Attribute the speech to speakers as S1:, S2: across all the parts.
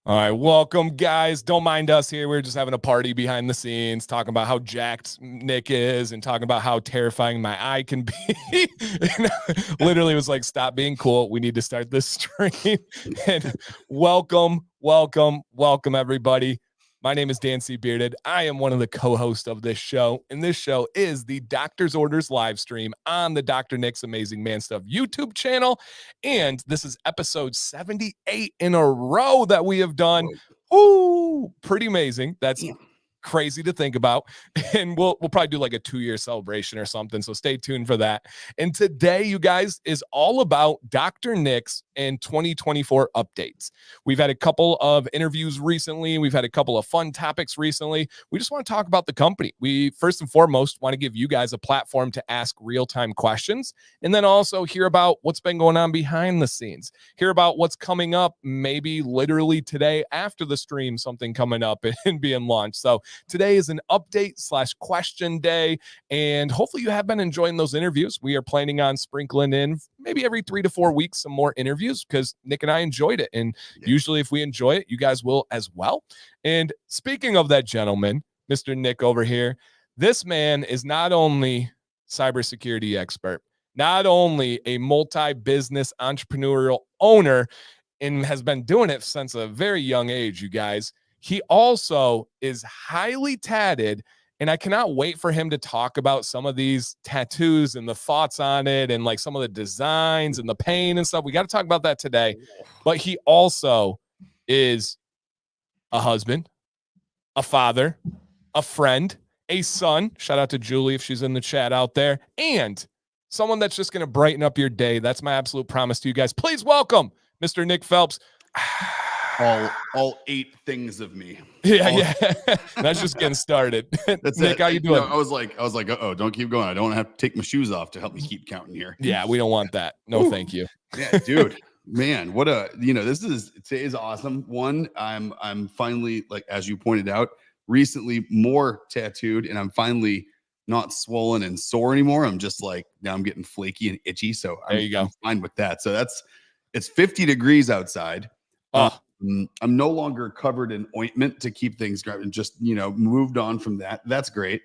S1: All right, welcome, guys. Don't mind us here. We're just having a party behind the scenes, talking about how jacked Nick is and talking about how terrifying my eye can be. Literally was like, stop being cool. We need to start this stream. And welcome, everybody. My name is Dan C. Bearded. I am one of the co-hosts of this show, and this show is the Doctor's Orders live stream on the Dr. Nick's Amazing Man Stuff YouTube channel, and this is episode 78 in a row that we have done. Ooh, pretty amazing. That's crazy to think about, and we'll probably do like a 2-year celebration or something, so stay tuned for that. And today, you guys, is all about Dr. Nick's and 2024 updates. We've had a couple of interviews recently. We've had a couple of fun topics recently. We just want to talk about the company. We first and foremost want to give you guys a platform to ask real-time questions, and then also hear about what's been going on behind the scenes, hear about what's coming up, maybe literally today after the stream, something coming up and being launched. So today is an update/question day, and hopefully you have been enjoying those interviews. We are planning on sprinkling in maybe every 3 to 4 weeks some more interviews because Nick and I enjoyed it, and usually if we enjoy it, you guys will as well. And speaking of that gentleman, Mr. Nick over here, this man is not only cybersecurity expert, not only a multi-business entrepreneurial owner, and has been doing it since a very young age, you guys. He also is highly tatted, and I cannot wait for him to talk about some of these tattoos and the thoughts on it and like some of the designs and the pain and stuff. We got to talk about that today. But he also is a husband, a father, a friend, a son. Shout out to Julie if she's in the chat out there. And someone that's just going to brighten up your day. That's my absolute promise to you guys. Please welcome Mr. Nick Phelps.
S2: All 8 things of me.
S1: Yeah. That's just getting started.
S2: That's
S1: Nick,
S2: it.
S1: how you doing?
S2: I was like, uh-oh, don't keep going. I don't want to have to take my shoes off to help me keep counting here.
S1: Yeah, we don't want that. No, thank you.
S2: Yeah, dude, man, what today is awesome. One, I'm finally, like, as you pointed out, recently more tattooed, and I'm finally not swollen and sore anymore. I'm just like, now I'm getting flaky and itchy. So I'm fine with that. So it's 50 degrees outside. I'm no longer covered in ointment to keep things going, just, moved on from that. That's great.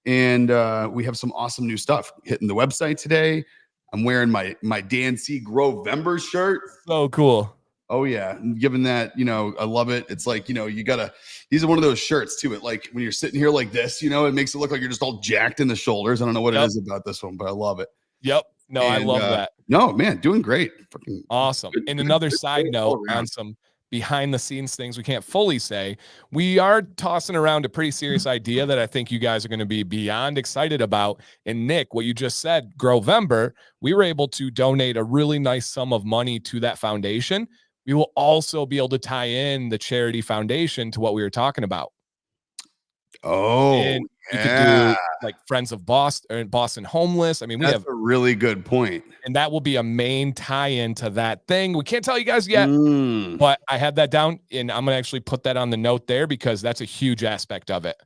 S2: And we have some awesome new stuff hitting the website today. I'm wearing my Dan C. Grovember shirt.
S1: So cool.
S2: Oh yeah. Given that, I love it. It's like, these are one of those shirts too. It, like, when you're sitting here like this, it makes it look like you're just all jacked in the shoulders. I don't know what it is about this one, but I love it.
S1: Yep. No, I love that.
S2: No, man, doing great. Fucking
S1: awesome. And another side note on some behind the scenes things we can't fully say, we are tossing around a pretty serious idea that I think you guys are going to be beyond excited about. And Nick, what you just said, Grovember, we were able to donate a really nice sum of money to that foundation. We will also be able to tie in the charity foundation to what we were talking about.
S2: Oh,
S1: and you could do like Friends of Boston, Boston Homeless. I mean,
S2: that's a really good point.
S1: And that will be a main tie-in to that thing. We can't tell you guys yet, but I had that down, and I'm going to actually put that on the note there because that's a huge aspect of it.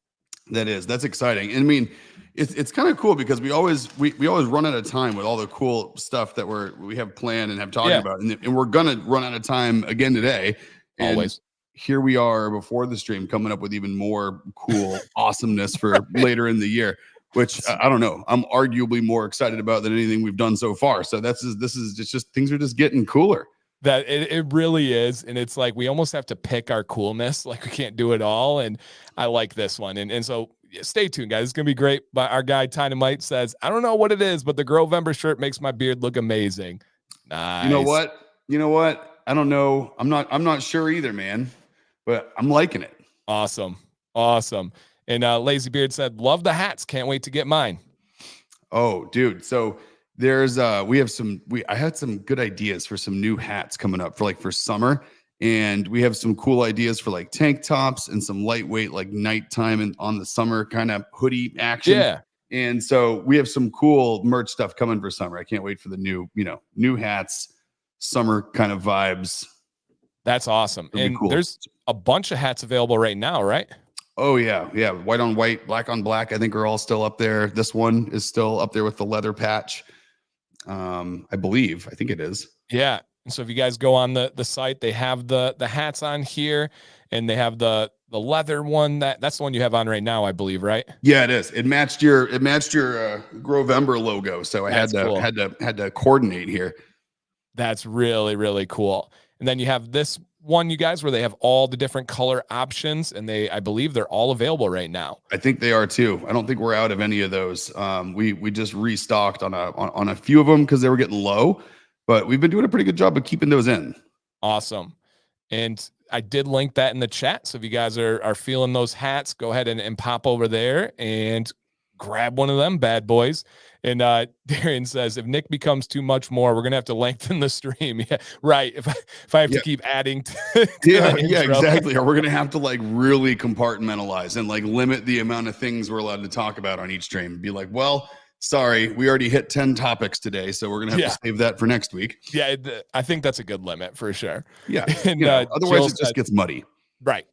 S2: That's exciting. And I mean, it's kind of cool because we always run out of time with all the cool stuff that we have planned and have talked about, and we're gonna run out of time again today. And
S1: always.
S2: Here we are before the stream, coming up with even more cool awesomeness for later in the year, which I don't know. I'm arguably more excited about than anything we've done so far. So this is just things are just getting cooler.
S1: That it really is. And it's like we almost have to pick our coolness. Like we can't do it all. And I like this one. And so stay tuned, guys. It's gonna be great. But our guy Dynamite says, I don't know what it is, but the Grovember shirt makes my beard look amazing. Nice.
S2: You know what? I don't know. I'm not sure either, man. But I'm liking it.
S1: Awesome. And Lazy Beard said, love the hats. Can't wait to get mine.
S2: Oh, dude. So there's I had some good ideas for some new hats coming up for summer. And we have some cool ideas for like tank tops and some lightweight, like nighttime and on the summer kind of hoodie action.
S1: Yeah.
S2: And so we have some cool merch stuff coming for summer. I can't wait for the new hats, summer kind of vibes.
S1: That's awesome. And cool. There's a bunch of hats available right now, right?
S2: Oh yeah. White on white, black on black, I think are all still up there. This one is still up there with the leather patch. I think it is.
S1: Yeah. And so if you guys go on the site, they have the hats on here, and they have the leather one that's the one you have on right now, I believe, right?
S2: Yeah, it is. It matched your Grovember logo, so I
S1: That's cool.
S2: had to coordinate here.
S1: That's really, really cool. And then you have this one, you guys, where they have all the different color options, and I believe they're all available right now.
S2: I think they are too. I don't think we're out of any of those. We just restocked on a few of them because they were getting low, but we've been doing a pretty good job of keeping those in.
S1: Awesome. And I did link that in the chat. So if you guys are feeling those hats, go ahead and pop over there and grab one of them bad boys. And Darian says, if Nick becomes too much more, we're gonna have to lengthen the stream. Yeah, right. If I have to keep adding to
S2: yeah, exactly. Or we're gonna have to like really compartmentalize and like limit the amount of things we're allowed to talk about on each stream. Be like, well, sorry, we already hit 10 topics today, so we're gonna have to save that for next week.
S1: Yeah, I think that's a good limit for sure.
S2: Yeah, and otherwise it just gets muddy.
S1: Right.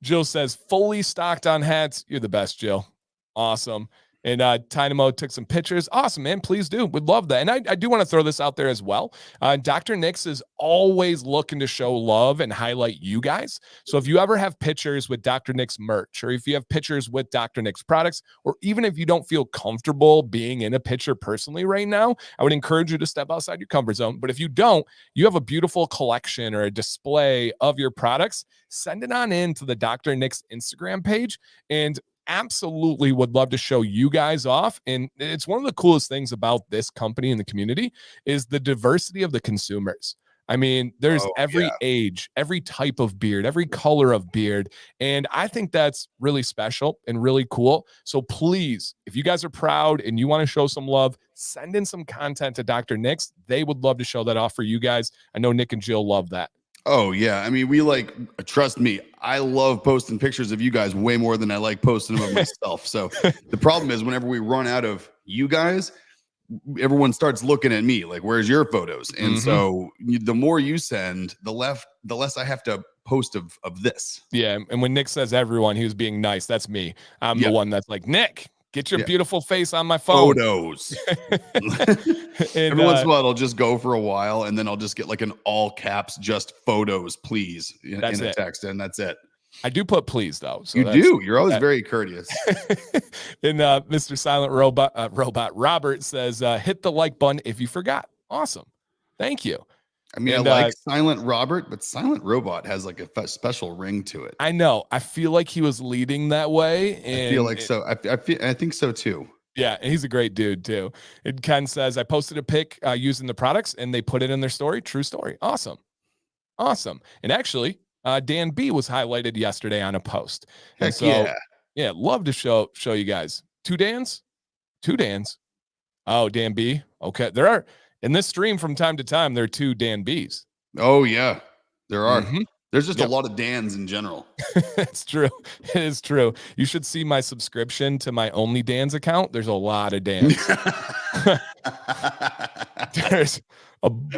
S1: Jill says, fully stocked on hats. You're the best, Jill. Awesome. And Dynamo took some pictures. Awesome, man. Please do. Would love that. And I do want to throw this out there as well. Dr. Nick's is always looking to show love and highlight you guys. So if you ever have pictures with Dr. Nick's merch, or if you have pictures with Dr. Nick's products, or even if you don't feel comfortable being in a picture personally right now, I would encourage you to step outside your comfort zone. But if you don't, you have a beautiful collection or a display of your products, send it on in to the Dr. Nick's Instagram page, and absolutely would love to show you guys off. And it's one of the coolest things about this company and the community is the diversity of the consumers. I mean, there's every age, every type of beard, every color of beard. And I think that's really special and really cool. So please, if you guys are proud and you want to show some love, send in some content to Dr. Nick's. They would love to show that off for you guys. I know Nick and Jill love that.
S2: Oh yeah. I mean, trust me, I love posting pictures of you guys way more than I like posting them of myself. So the problem is whenever we run out of you guys, everyone starts looking at me like, where's your photos? And so the more you send, the less I have to post of this.
S1: Yeah. And when Nick says everyone, he was being nice. That's me. I'm the one that's like, Nick, get your beautiful face on my phone.
S2: Photos. Every once in a while, it'll just go for a while, and then I'll just get like an all caps, just photos, please, in a text, and that's it.
S1: I do put please though. So
S2: You're always very courteous.
S1: And Mr. Silent Robot Robert says, hit the like button if you forgot. Awesome. Thank you.
S2: I mean, I like Silent Robert, but Silent Robot has like a special ring to it.
S1: I know. I feel like he was leading that way. And
S2: I feel like so. I think so too.
S1: Yeah, and he's a great dude too. And Ken says, I posted a pic using the products and they put it in their story. True story. Awesome. And actually, Dan B was highlighted yesterday on a post. And so, yeah, love to show you guys. Two Dans. Oh, Dan B. Okay. There are in this stream from time to time, there are two Dan B's.
S2: Oh, yeah, there are. There's just a lot of Dans in general.
S1: It's true. It is true. You should see my subscription to my Only Dans account. There's a lot of Dans.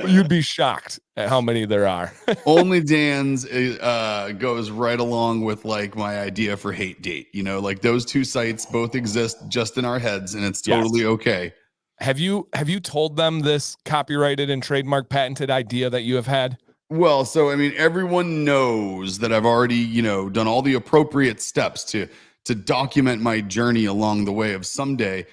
S1: You'd be shocked at how many there are.
S2: Only Dans goes right along with like my idea for Hate Date. You know, like those two sites both exist just in our heads, and it's totally okay.
S1: Have you told them this copyrighted and trademark patented idea that you have had?
S2: Well, so I mean, everyone knows that I've already, done all the appropriate steps to document my journey along the way of someday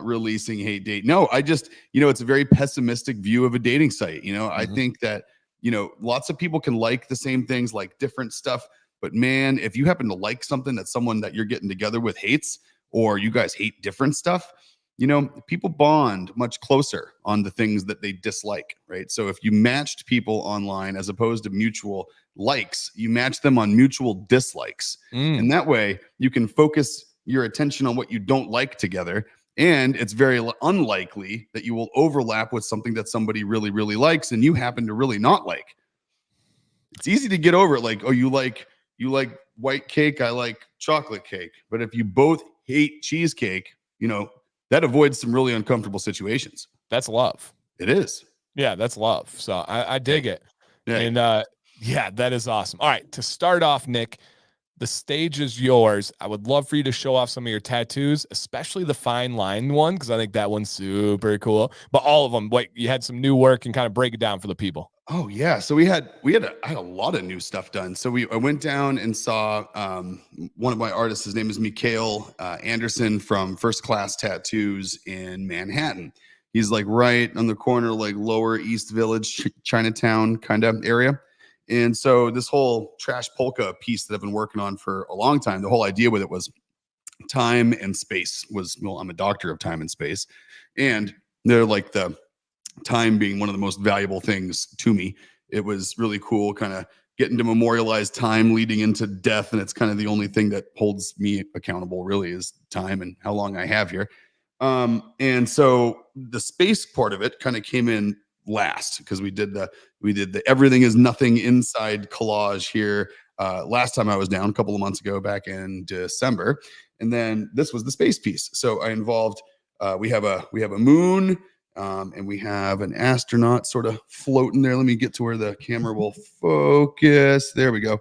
S2: releasing Hate Date. No, I just, it's a very pessimistic view of a dating site. I think that, lots of people can like the same things, like different stuff. But man, if you happen to like something that someone that you're getting together with hates, or you guys hate different stuff, people bond much closer on the things that they dislike, right? So if you matched people online as opposed to mutual likes, you match them on mutual dislikes. And that way you can focus your attention on what you don't like together. And it's very unlikely that you will overlap with something that somebody really, really likes and you happen to really not like. It's easy to get over it. Like, oh, you like white cake, I like chocolate cake. But if you both hate cheesecake, that avoids some really uncomfortable situations.
S1: That's love.
S2: It is.
S1: Yeah, that's love. So I dig it. Yeah. And that is awesome. All right, to start off, Nick, The stage is yours. I would love for you to show off some of your tattoos, especially the fine line one, because I think that one's super cool. But all of them, wait, you had some new work and kind of break it down for the people.
S2: Oh yeah, so I had a lot of new stuff done. So I went down and saw one of my artists. His name is Mikhail Anderson from First Class Tattoos in Manhattan. He's like right on the corner, like Lower East Village, Chinatown kind of area. And so this whole trash polka piece that I've been working on for a long time, the whole idea with it was time and space. Well, I'm a doctor of time and space, and they're like the time being one of the most valuable things to me. It was really cool kind of getting to memorialize time leading into death. And it's kind of the only thing that holds me accountable really is time and how long I have here. And so the space part of it kind of came in last because we did the everything is nothing inside collage here last time I was down a couple of months ago back in December. And then this was the space piece. So I involved we have a moon, and we have an astronaut sort of floating there. Let me get to where the camera will focus. There we go.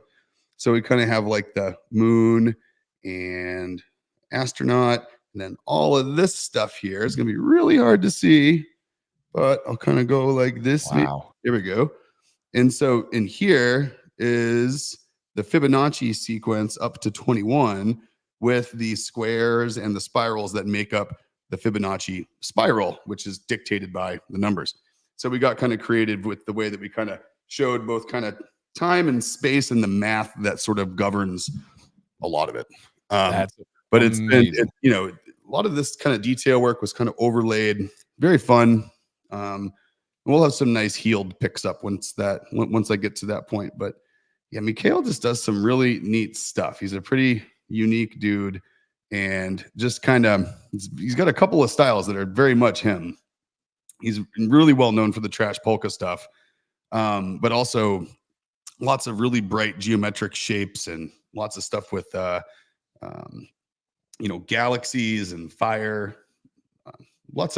S2: So we kind of have like the moon and astronaut. And then all of this stuff here is going to be really hard to see, but I'll kind of go like this.
S1: Wow.
S2: Here we go. And so in here is the Fibonacci sequence up to 21 with the squares and the spirals that make up the Fibonacci spiral, which is dictated by the numbers. So we got kind of creative with the way that we kind of showed both kind of time and space and the math that sort of governs a lot of it. But it's been, a lot of this kind of detail work was kind of overlaid, very fun. We'll have some nice healed picks up once I get to that point. But yeah, Mikhail just does some really neat stuff. He's a pretty unique dude. And just kind of, he's got a couple of styles that are very much him. He's really well known for the trash polka stuff, but also lots of really bright geometric shapes and lots of stuff with, galaxies and fire. It's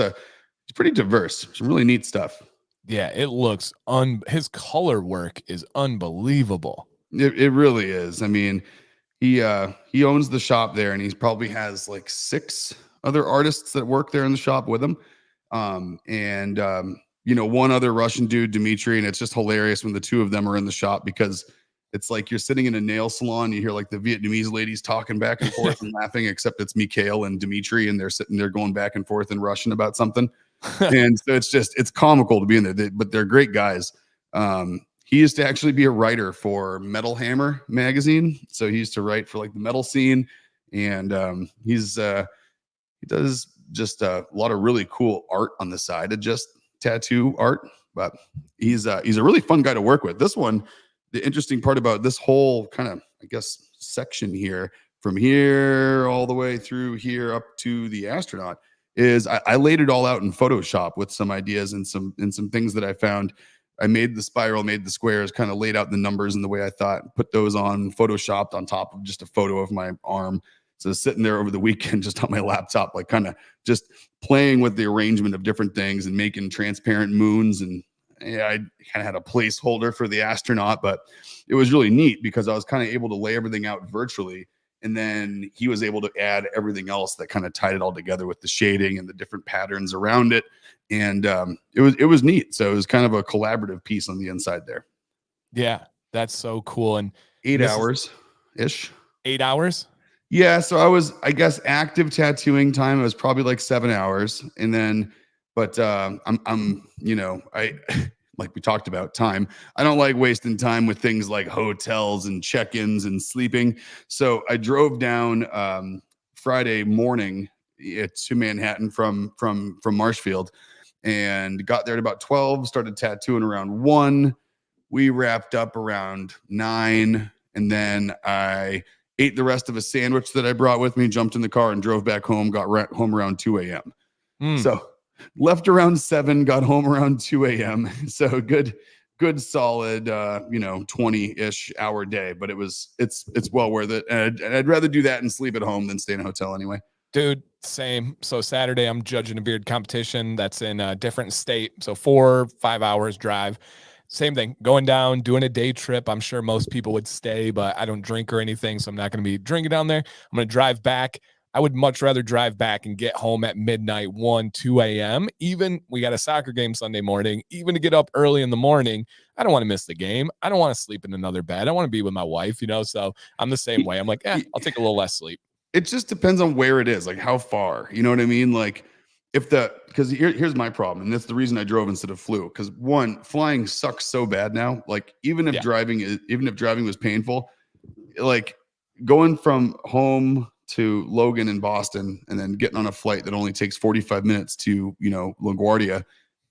S2: pretty diverse. Some really neat stuff.
S1: Yeah, it looks, his color work is unbelievable.
S2: It really is. I mean, he owns the shop there, and he probably has like 6 other artists that work there in the shop with him. One other Russian dude, Dmitry, and it's just hilarious when the two of them are in the shop because it's like you're sitting in a nail salon, you hear like the Vietnamese ladies talking back and forth and laughing, except it's Mikhail and Dmitry, and they're sitting there going back and forth in Russian about something. And so it's comical to be in there, but they're great guys. He used to actually be a writer for Metal Hammer magazine. So he used to write for like the metal scene. And he does just a lot of really cool art on the side of just tattoo art. But he's a really fun guy to work with. This one, the interesting part about this whole kind of, I guess, section here, from here all the way through here up to the astronaut, is I laid it all out in Photoshop with some ideas and some things that I found. I made the spiral, made the squares, kind of laid out the numbers in the way I thought, put those on Photoshopped on top of just a photo of my arm. So sitting there over the weekend, just on my laptop, like kind of just playing with the arrangement of different things and making transparent moons. And yeah, I kind of had a placeholder for the astronaut, but it was really neat because I was kind of able to lay everything out virtually. And then he was able to add everything else that kind of tied it all together with the shading and the different patterns around it. And it was neat. So it was kind of a collaborative piece on the inside there.
S1: Yeah, that's so cool. And
S2: 8 hours ish.
S1: 8 hours?
S2: Yeah. So I guess active tattooing time was probably like 7 hours. And then, but I like we talked about time. I don't like wasting time with things like hotels and check-ins and sleeping. So I drove down Friday morning to Manhattan from Marshfield and got there at about 12, started tattooing around 1. We wrapped up around 9. And then I ate the rest of a sandwich that I brought with me, jumped in the car and drove back home, got home around 2 a.m. So left around 7, got home around 2 a.m. So good solid 20-ish hour day, but it's well worth it. And I'd rather do that and sleep at home than stay in a hotel anyway.
S1: Dude, same. So Saturday I'm judging a beard competition that's in a different state. So 4-5 hours drive. Same thing. Going down, doing a day trip. I'm sure most people would stay, but I don't drink or anything, so I'm not going to be drinking down there. I'm going to drive back. I would much rather drive back and get home at midnight, 1, 2 a.m. Even we got a soccer game Sunday morning, even to get up early in the morning. I don't want to miss the game. I don't want to sleep in another bed. I want to be with my wife, so I'm the same way. I'm like, I'll take a little less sleep.
S2: It just depends on where it is, like how far, you know what I mean? Like because here's my problem. And that's the reason I drove instead of flew. Because one, flying sucks so bad now. Like even if driving was painful, like going from home to Logan in Boston and then getting on a flight that only takes 45 minutes to, LaGuardia,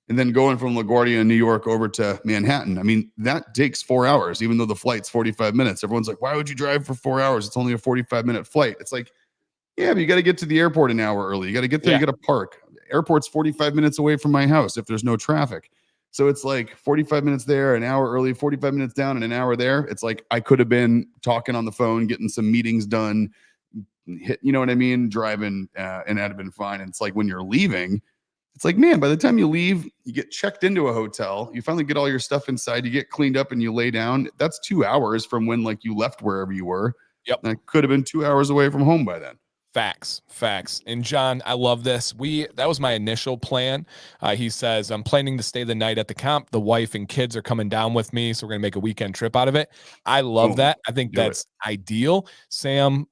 S2: and then going from LaGuardia in New York over to Manhattan. I mean, that takes 4 hours, even though the flight's 45 minutes. Everyone's like, why would you drive for 4 hours? It's only a 45-minute flight. It's like, yeah, but you got to get to the airport an hour early. You got to get there. You got to park. Airport's 45 minutes away from my house if there's no traffic. So it's like 45 minutes there, an hour early, 45 minutes down, and an hour there. It's like I could have been talking on the phone, getting some meetings done, you know what I mean? Driving, and that'd have been fine. And it's like when you're leaving, it's like, man, by the time you leave, you get checked into a hotel, you finally get all your stuff inside, you get cleaned up and you lay down. That's 2 hours from when like you left wherever you were.
S1: Yep.
S2: And I could have been 2 hours away from home by then.
S1: Facts. And John, I love this. That was my initial plan. He says, I'm planning to stay the night at the camp. The wife and kids are coming down with me, so we're going to make a weekend trip out of it. I love that. I think that's ideal. Sam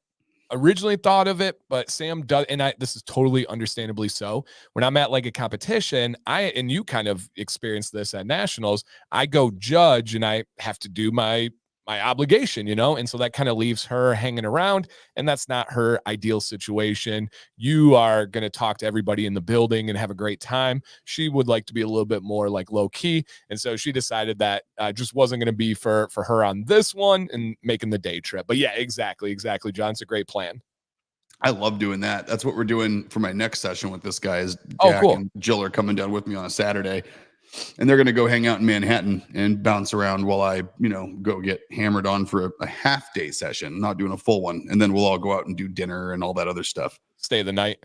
S1: originally thought of it, but Sam does, and this is totally understandably so. When I'm at like a competition, and you kind of experienced this at nationals, I go judge and I have to do my obligation, and so that kind of leaves her hanging around, and that's not her ideal situation. You are going to talk to everybody in the building and have a great time. She would like to be a little bit more like low key, and so she decided that just wasn't going to be for her on this one and making the day trip. But yeah, exactly, John. It's a great plan.
S2: I love doing that. That's what we're doing for my next session with this guy. Is
S1: Jack
S2: and Jill are coming down with me on a Saturday. And they're going to go hang out in Manhattan and bounce around while I, go get hammered on for a half day session, not doing a full one. And then we'll all go out and do dinner and all that other stuff.
S1: Stay the night.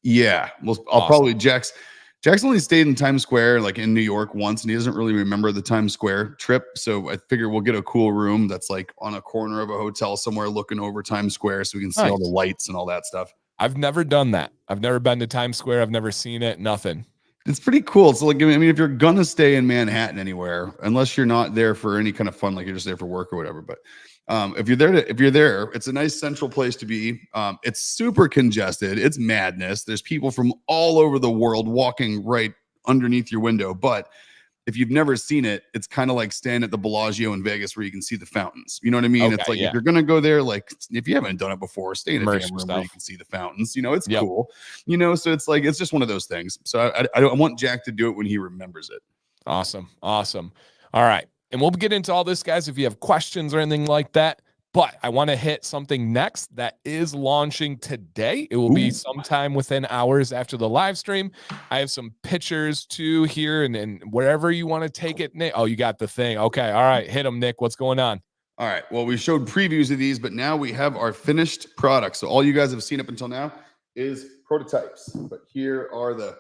S2: Yeah. I'll probably, Jack's only stayed in Times Square, like in New York once, and he doesn't really remember the Times Square trip. So I figure we'll get a cool room that's like on a corner of a hotel somewhere looking over Times Square so we can see all the lights and all that stuff.
S1: I've never done that. I've never been to Times Square. I've never seen it. Nothing.
S2: It's pretty cool. So like, I mean, if you're going to stay in Manhattan anywhere, unless you're not there for any kind of fun, like you're just there for work or whatever. But if you're there, it's a nice central place to be. It's super congested. It's madness. There's people from all over the world walking right underneath your window. But if you've never seen it, it's kind of like staying at the Bellagio in Vegas where you can see the fountains. You know what I mean? Okay, it's like if you're going to go there, like if you haven't done it before, stay in a damn room where you can see the fountains. It's cool. So it's like, it's just one of those things. So I want Jack to do it when he remembers it.
S1: Awesome. All right. And we'll get into all this, guys, if you have questions or anything like that. But I want to hit something next that is launching today. It will be sometime within hours after the live stream. I have some pictures too here and wherever you want to take it, Nick. Oh, you got the thing. Okay. All right. Hit them, Nick. What's going on?
S2: All right. Well, we showed previews of these, but now we have our finished product. So all you guys have seen up until now is prototypes. But here are the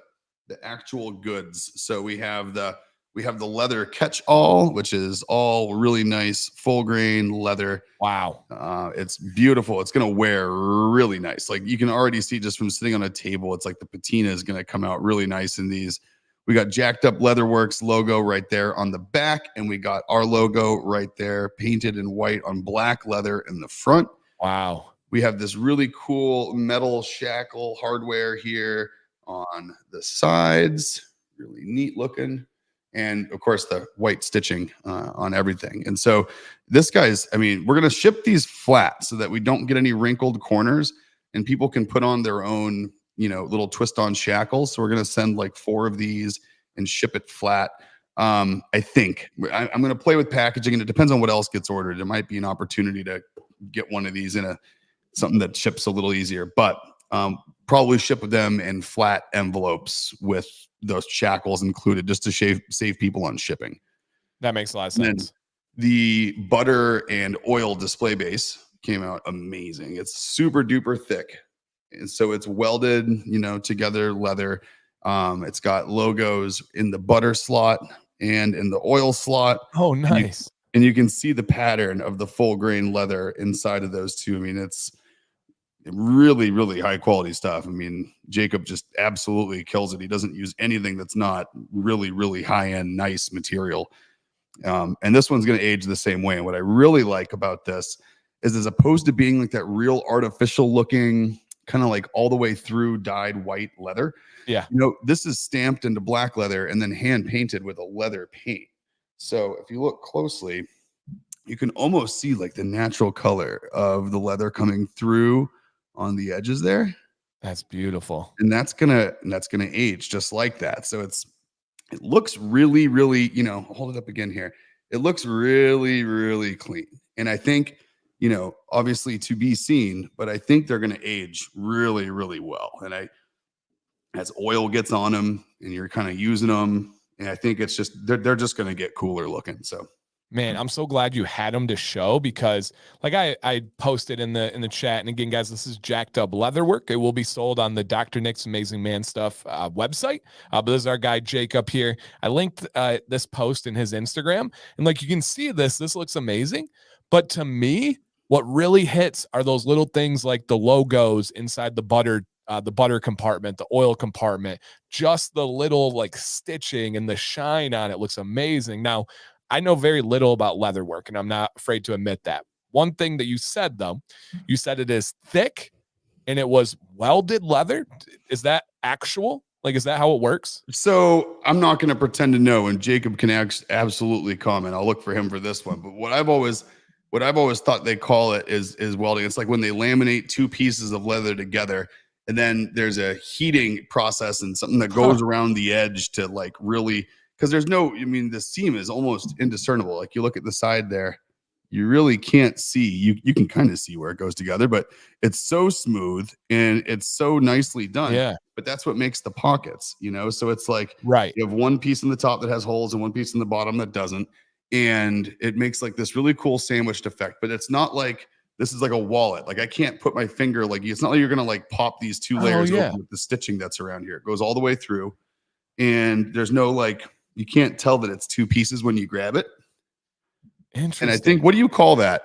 S2: actual goods. So we have the leather catch-all, which is all really nice full grain leather.
S1: Wow.
S2: It's beautiful. It's going to wear really nice. Like you can already see just from sitting on a table, it's like the patina is going to come out really nice in these. We got Jacked Up Leatherworks logo right there on the back, and we got our logo right there painted in white on black leather in the front.
S1: Wow.
S2: We have this really cool metal shackle hardware here on the sides. Really neat looking. And of course, the white stitching on everything. And so this guy's, we're going to ship these flat so that we don't get any wrinkled corners and people can put on their own, little twist on shackles. So we're going to send like 4 of these and ship it flat. I think I'm going to play with packaging, and it depends on what else gets ordered. There might be an opportunity to get one of these in something that ships a little easier, but probably ship them in flat envelopes with those shackles included, just to save people on shipping.
S1: That makes a lot of sense.
S2: The butter and oil display base came out amazing. It's super duper thick, and so it's welded, together leather. It's got logos in the butter slot and in the oil slot.
S1: Oh,
S2: And you,
S1: nice.
S2: and you can see the pattern of the full grain leather inside of those two. I mean, it's really, really high quality stuff. I mean, Jacob just absolutely kills it. He doesn't use anything that's not really, really high end, nice material. And this one's going to age the same way. And what I really like about this is, as opposed to being like that real artificial looking, kind of like all the way through dyed white leather,
S1: Yeah.
S2: this is stamped into black leather and then hand painted with a leather paint. So if you look closely, you can almost see like the natural color of the leather coming through on the edges there.
S1: That's beautiful.
S2: And that's gonna age just like that. So it looks really, really, hold it up again here. It looks really, really clean. And I think, obviously to be seen, but I think they're gonna age really, really well. And as oil gets on them and you're kind of using them, and I think it's just they're just gonna get cooler looking. So
S1: Man, I'm so glad you had them to show, because like I posted in the chat, and again, guys, this is jacked up leatherwork. It will be sold on the Dr. Nick's Amazing Man Stuff website. But this is our guy Jacob here. I linked this post in his Instagram, and like you can see this looks amazing. But to me, what really hits are those little things like the logos inside the butter compartment, the oil compartment, just the little like stitching and the shine on it looks amazing. Now, I know very little about leatherwork, and I'm not afraid to admit that. One thing that you said, though, you said it is thick and it was welded leather. Is that actual? Like, is that how it works?
S2: So I'm not going to pretend to know, and Jacob can absolutely comment. I'll look for him for this one. But what I've always thought they call it is welding. It's like when they laminate two pieces of leather together, and then there's a heating process and something that goes around the edge to like really, because the seam is almost indiscernible. Like you look at the side there, you really can't see. You can kind of see where it goes together, but it's so smooth and it's so nicely done.
S1: Yeah.
S2: But that's what makes the pockets, So it's like,
S1: right.
S2: You have one piece in the top that has holes and one piece in the bottom that doesn't. And it makes like this really cool sandwiched effect, but it's not like this is like a wallet. Like I can't put my finger, like it's not like you're going to like pop these two layers open with the stitching that's around here. It goes all the way through, and there's no like, you can't tell that it's two pieces when you grab it.
S1: Interesting.
S2: And I think, what do you call that,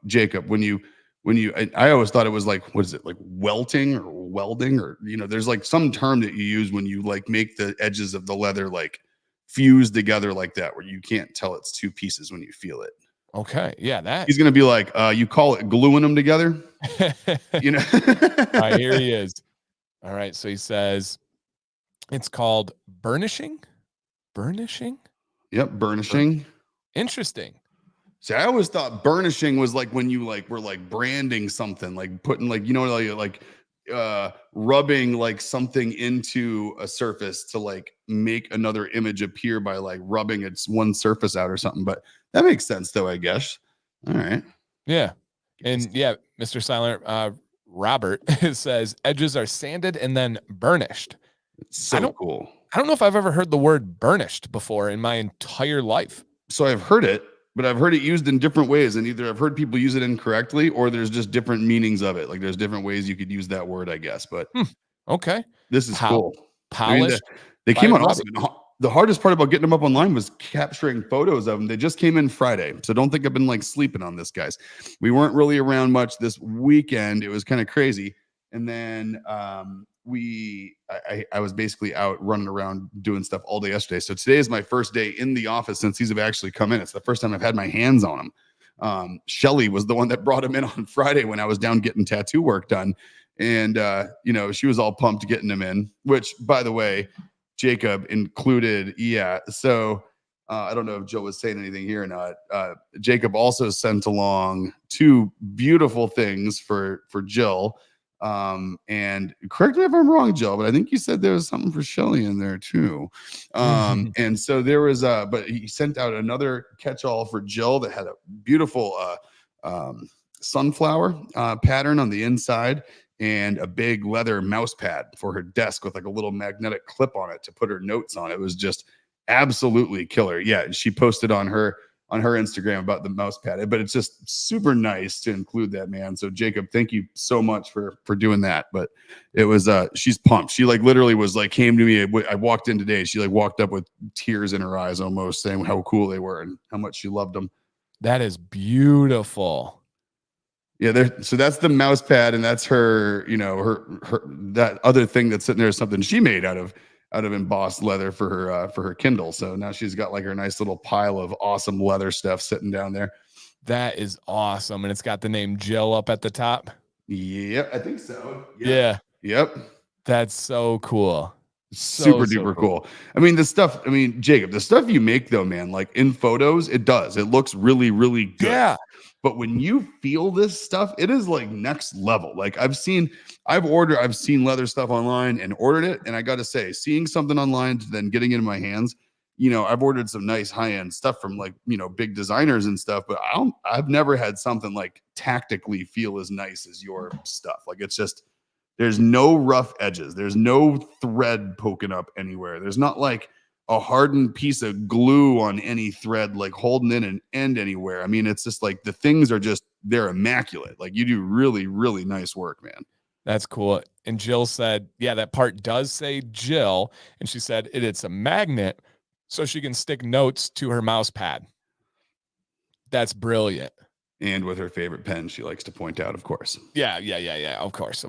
S2: Jacob? I always thought it was like, what is it, like welting or welding, or there's like some term that you use when you like make the edges of the leather like fuse together like that, where you can't tell it's two pieces when you feel it.
S1: Okay. Yeah. That
S2: he's gonna be like, you call it gluing them together.
S1: All right, here he is. All right. So he says it's called burnishing. Burnishing?
S2: Yep, burnishing.
S1: Interesting.
S2: See, I always thought burnishing was like when you like were like branding something, like putting like, like rubbing like something into a surface to like make another image appear by like rubbing its one surface out or something. But that makes sense though, I guess. All right.
S1: Yeah. And yeah, Mr. Silent Robert says edges are sanded and then burnished.
S2: It's so cool.
S1: I don't know if I've ever heard the word burnished before in my entire life.
S2: So I've heard it, but I've heard it used in different ways. And either I've heard people use it incorrectly, or there's just different meanings of it. Like there's different ways you could use that word, I guess. But
S1: okay.
S2: This is cool.
S1: Polished.
S2: They came out awesome. The hardest part about getting them up online was capturing photos of them. They just came in Friday. So don't think I've been like sleeping on this, guys. We weren't really around much this weekend. It was kind of crazy. And then I was basically out running around doing stuff all day yesterday. So today is my first day in the office since these have actually come in. It's the first time I've had my hands on them. Shelly was the one that brought them in on Friday when I was down getting tattoo work done. And, she was all pumped getting them in, which, by the way, Jacob included. Yeah. So I don't know if Joe was saying anything here or not. Jacob also sent along two beautiful things for Jill. And correct me if I'm wrong, Jill, but I think you said there was something for Shelly in there too. And so there was, but he sent out another catch-all for Jill that had a beautiful sunflower pattern on the inside, and a big leather mouse pad for her desk with like a little magnetic clip on it to put her notes on. It was just absolutely killer. Yeah. And she posted on her her Instagram about the mouse pad, but it's just super nice to include that, man. So Jacob, thank you so much for doing that. But it was she's pumped. She like literally was like came to me. I walked in today. She like walked up with tears in her eyes, almost saying how cool they were and how much she loved them.
S1: That is beautiful.
S2: Yeah, so that's the mouse pad, and that's her, you know, her that other thing that's sitting there is something she made out of embossed leather for her Kindle. So now she's got like her nice little pile of awesome leather stuff sitting down there.
S1: That is awesome. And it's got the name Jill up at the top.
S2: Yeah, I think so.
S1: Yeah.
S2: Yep.
S1: That's so cool.
S2: Super duper cool. I mean, Jacob, the stuff you make though, man, like in photos, it looks really, really good.
S1: Yeah.
S2: But when you feel this stuff, it is like next level. Like I've seen leather stuff online and ordered it. And I got to say, seeing something online, then getting it in my hands, you know, I've ordered some nice high-end stuff from like, you know, big designers and stuff, but I've never had something like tactically feel as nice as your stuff. Like it's just, there's no rough edges. There's no thread poking up anywhere. There's not like a hardened piece of glue on any thread, like holding in an end anywhere. I mean, it's just like the things are just, they're immaculate. Like you do really, really nice work, man.
S1: That's cool. And Jill said, yeah, that part does say Jill. And she said it's a magnet so she can stick notes to her mouse pad. That's brilliant.
S2: And with her favorite pen, she likes to point out, of course.
S1: Yeah. Of course.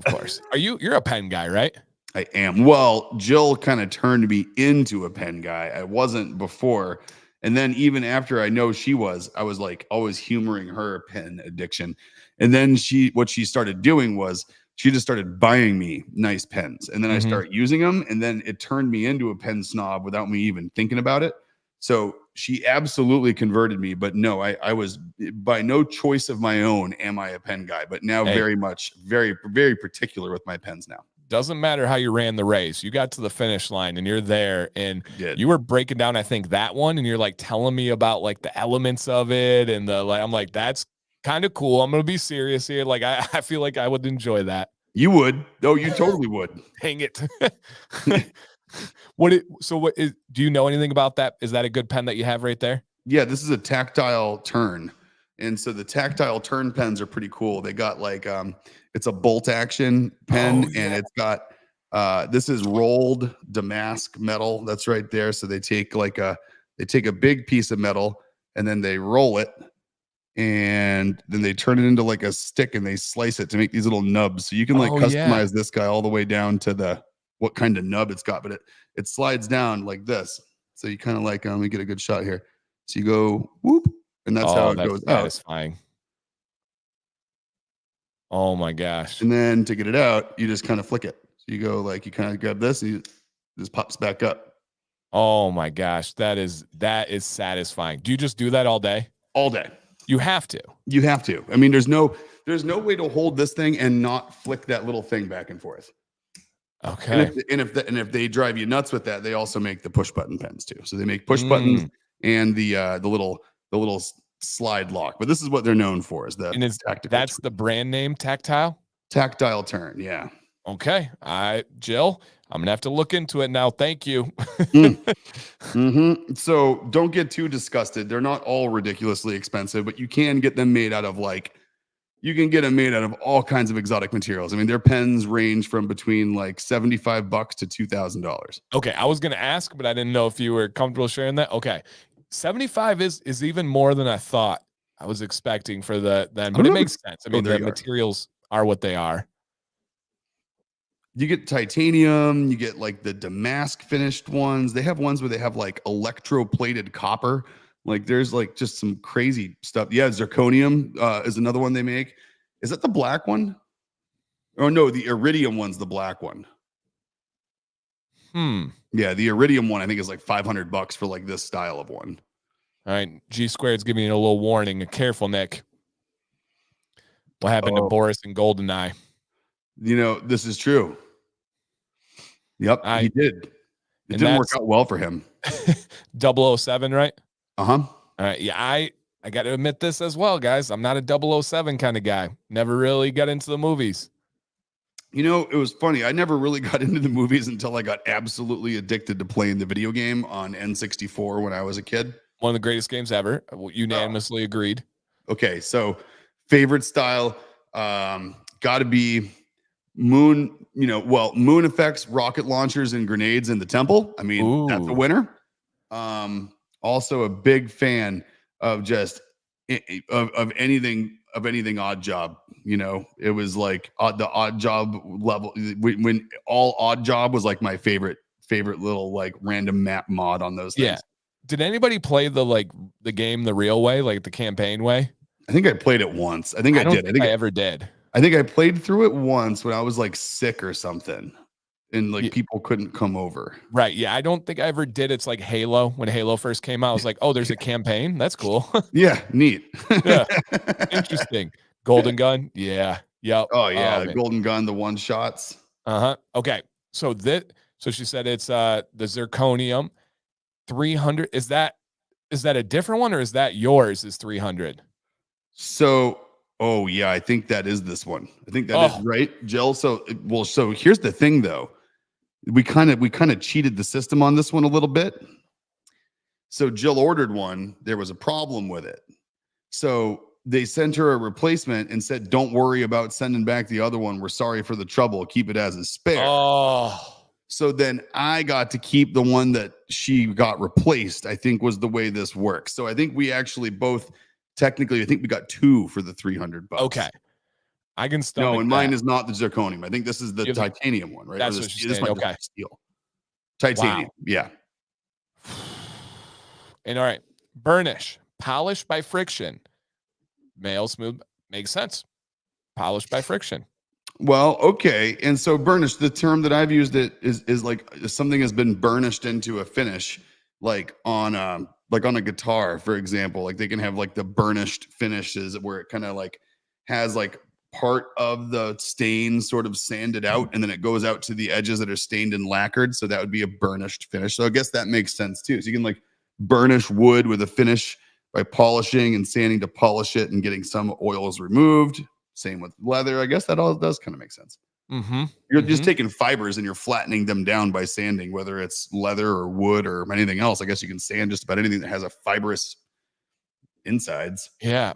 S1: You're a pen guy, right?
S2: I am. Well, Jill kind of turned me into a pen guy. I wasn't before. And then even after I know I was like always humoring her pen addiction. And then what she started doing was she just started buying me nice pens. And then I start using them. And then it turned me into a pen snob without me even thinking about it. So she absolutely converted me. But no, I was by no choice of my own am I a pen guy. But now very much, very, very particular with my pens now.
S1: Doesn't matter how you ran the race. You got to the finish line and you're there and you were breaking down, I think, that one. And you're like telling me about like the elements of it. And I'm like, that's kind of cool. I'm going to be serious here. Like, I feel like I would enjoy that.
S2: You would. Oh, you totally would.
S1: Dang it. Do you know anything about that? Is that a good pen that you have right there?
S2: Yeah, this is a tactile turn. And so the tactile turn pens are pretty cool. They got like, it's a bolt action pen and it's got, this is rolled damask metal. That's right there. So they take a big piece of metal and then they roll it and then they turn it into like a stick and they slice it to make these little nubs. So you can customize this guy all the way down to what kind of nub it's got, but it slides down like this. So you kind of like, let me get a good shot here. So you go whoop, and that's how it goes
S1: satisfying. Out. Oh my gosh.
S2: And then to get it out, you just kind of flick it. So you go you kind of grab this and it just pops back up.
S1: Oh my gosh. That is satisfying. Do you just do that all day?
S2: All day.
S1: You have to.
S2: You have to. I mean, there's no way to hold this thing and not flick that little thing back and forth.
S1: Okay.
S2: And if they drive you nuts with that, they also make the push button pens too. So they make push buttons and the little slide lock. But this is what they're known for is
S1: that's turn. The brand name Tactile
S2: turn. Yeah.
S1: Okay. Jill, I'm gonna have to look into it now. Thank you.
S2: So don't get too disgusted. They're not all ridiculously expensive, but you can get them made out of all kinds of exotic materials. I mean, their pens range from between like $75 to $2,000.
S1: Okay. I was going to ask, but I didn't know if you were comfortable sharing that. Okay. 75 is even more than I thought I was expecting for but it makes sense. I mean, the materials are what they are.
S2: You get titanium, you get like the damask finished ones. They have ones where they have like electroplated copper. Like there's like just some crazy stuff. Yeah, zirconium is another one they make. Is that the black one? Oh no, the iridium one's the black one. Yeah, the iridium one I think is like $500 for like this style of one.
S1: All right, G Squared's giving you a little warning. Careful, Nick. What happened to Boris and Goldeneye?
S2: You know, this is true. Yep, he did. It didn't work out well for him.
S1: 007, right?
S2: All
S1: right. Yeah, I got to admit this as well, guys. I'm not a 007 kind of guy. Never really got into the movies.
S2: You know, it was funny. I never really got into the movies until I got absolutely addicted to playing the video game on N64 when I was a kid.
S1: One of the greatest games ever. Unanimously agreed.
S2: Okay, so favorite style, got to be moon. Moon effects, rocket launchers, and grenades in the temple. I mean, that's a
S1: Ooh.
S2: winner. Also a big fan of just of anything odd job. It was like the odd job level when all odd job was like my favorite little like random map mod on those
S1: Yeah.
S2: things.
S1: Did anybody play the game the real way, like the campaign way?
S2: I think I played it once. I think I
S1: don't
S2: did.
S1: think I ever did.
S2: I think I played through it once when I was like sick or something, and like
S1: Yeah,
S2: people couldn't come over.
S1: right. Yeah, I don't think I ever did. It's like Halo. When Halo first came out, I was like, oh, there's a campaign. That's cool.
S2: Yeah, neat.
S1: Yeah, interesting. Golden Gun. Yeah. Yep.
S2: Oh yeah,
S1: Oh
S2: the
S1: man.
S2: golden gun, the one shots.
S1: Uh-huh. Okay. So she said it's the zirconium 300. Is that a different one or is that yours is 300?
S2: So, oh yeah, I think that is this one. I think that is
S1: Oh,
S2: right, Jill. So here's the thing though. We kind of cheated the system on this one a little bit. So Jill ordered one, there was a problem with it. So they sent her a replacement and said, "Don't worry about sending back the other one. We're sorry for the trouble. Keep it as a spare."
S1: oh,
S2: So then I got to keep the one that she got replaced, I think was the way this works. So I think we actually both technically, I think we got two for the $300.
S1: okay. I can
S2: No,
S1: stomach
S2: and mine
S1: that.
S2: is not the zirconium. I think this is the
S1: You have the
S2: titanium one, right? Or
S1: That's
S2: this,
S1: what she's
S2: this
S1: saying.
S2: might just be
S1: Okay.
S2: steel. Titanium.
S1: Wow.
S2: Yeah.
S1: And all right, burnish, polish by friction, male smooth makes sense. Polish by friction.
S2: Well, okay. And so burnish, the term that I've used it is like something has been burnished into a finish, like on a guitar, for example. Like they can have like the burnished finishes where it kind of like has like part of the stain sort of sanded out and then it goes out to the edges that are stained and lacquered. So that would be a burnished finish. So I guess that makes sense too. So you can like burnish wood with a finish by polishing and sanding to polish it and getting some oils removed. Same with leather. I guess that all does kind of make sense.
S1: Mm-hmm.
S2: You're just taking fibers and you're flattening them down by sanding, whether it's leather or wood or anything else. I guess you can sand just about anything that has a fibrous insides.
S1: Yeah.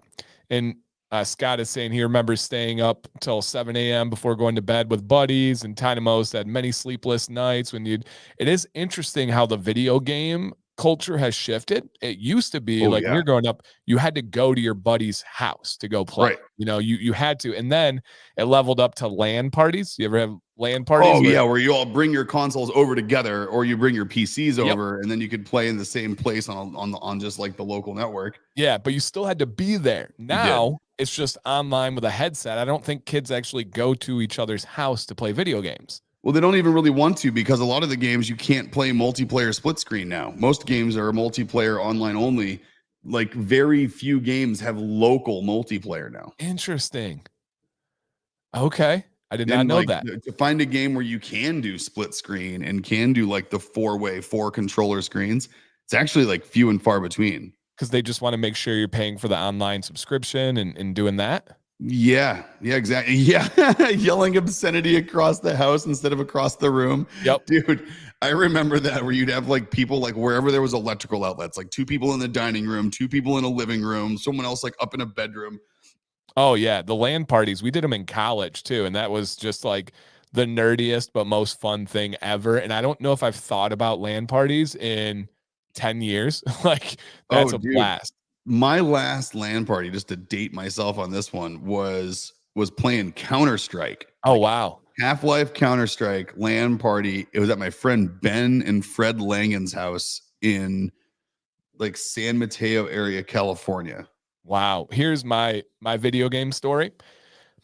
S1: And Scott is saying he remembers staying up till 7 a.m. before going to bed with buddies, and Tynamos had many sleepless nights when you'd. It is interesting how the video game culture has shifted. It used to be
S2: Oh
S1: like when
S2: yeah,
S1: you're growing up, you had to go to your buddy's house to go play.
S2: right.
S1: You had to, and then it leveled up to LAN parties. You ever have LAN parties
S2: Oh
S1: where
S2: yeah, where you all bring your consoles over together, or you bring your PCs
S1: yep.
S2: over, and then you could play in the same place on just like the local network.
S1: Yeah, but you still had to be there.
S2: You did.
S1: Now it's just online with a headset. I don't think kids actually go to each other's house to play video games.
S2: Well, they don't even really want to because a lot of the games you can't play multiplayer split screen now. Most games are multiplayer online only. Like very few games have local multiplayer now.
S1: Interesting. Okay. I did not
S2: And
S1: know
S2: like
S1: that
S2: to find a game where you can do split screen and can do like the four controller screens, it's actually like few and far between.
S1: because they just want to make sure you're paying for the online subscription and doing that.
S2: Yeah, exactly. Yeah, yelling obscenity across the house instead of across the room.
S1: Yep.
S2: Dude, I remember that where you'd have like people like wherever there was electrical outlets, like two people in the dining room, two people in a living room, someone else like up in a bedroom.
S1: Oh yeah, the LAN parties. We did them in college too, and that was just like the nerdiest but most fun thing ever. And I don't know if I've thought about LAN parties in 10 years. Like
S2: Oh,
S1: that's a
S2: dude,
S1: blast.
S2: my last LAN party, just to date myself on this one, was playing Counter-Strike.
S1: Oh
S2: Like
S1: wow.
S2: Half-Life Counter-Strike LAN party. It was at my friend Ben and Fred Langen's house in like San Mateo area, California.
S1: Wow. Here's my video game story.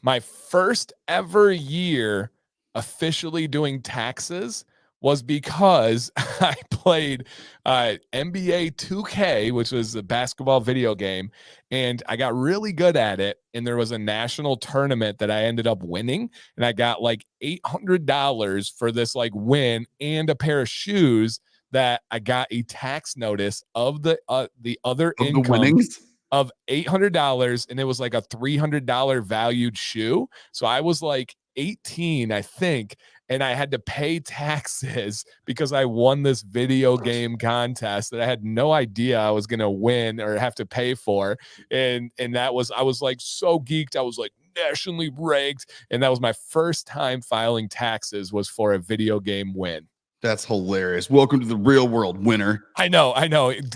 S1: My first ever year officially doing taxes was because I played NBA 2K, which was a basketball video game, and I got really good at it. And there was a national tournament that I ended up winning, and I got like $800 for this like win and a pair of shoes that I got a tax notice of the other
S2: Of the
S1: income
S2: winnings?
S1: of $800, and it was like a $300 valued shoe. So I was like 18, I think, and I had to pay taxes because I won this video game contest that I had no idea I was gonna win or have to pay for. And that was, I was like so geeked. I was like nationally ranked, and that was my first time filing taxes, was for a video game win.
S2: That's hilarious. Welcome to the real world, winner.
S1: I know.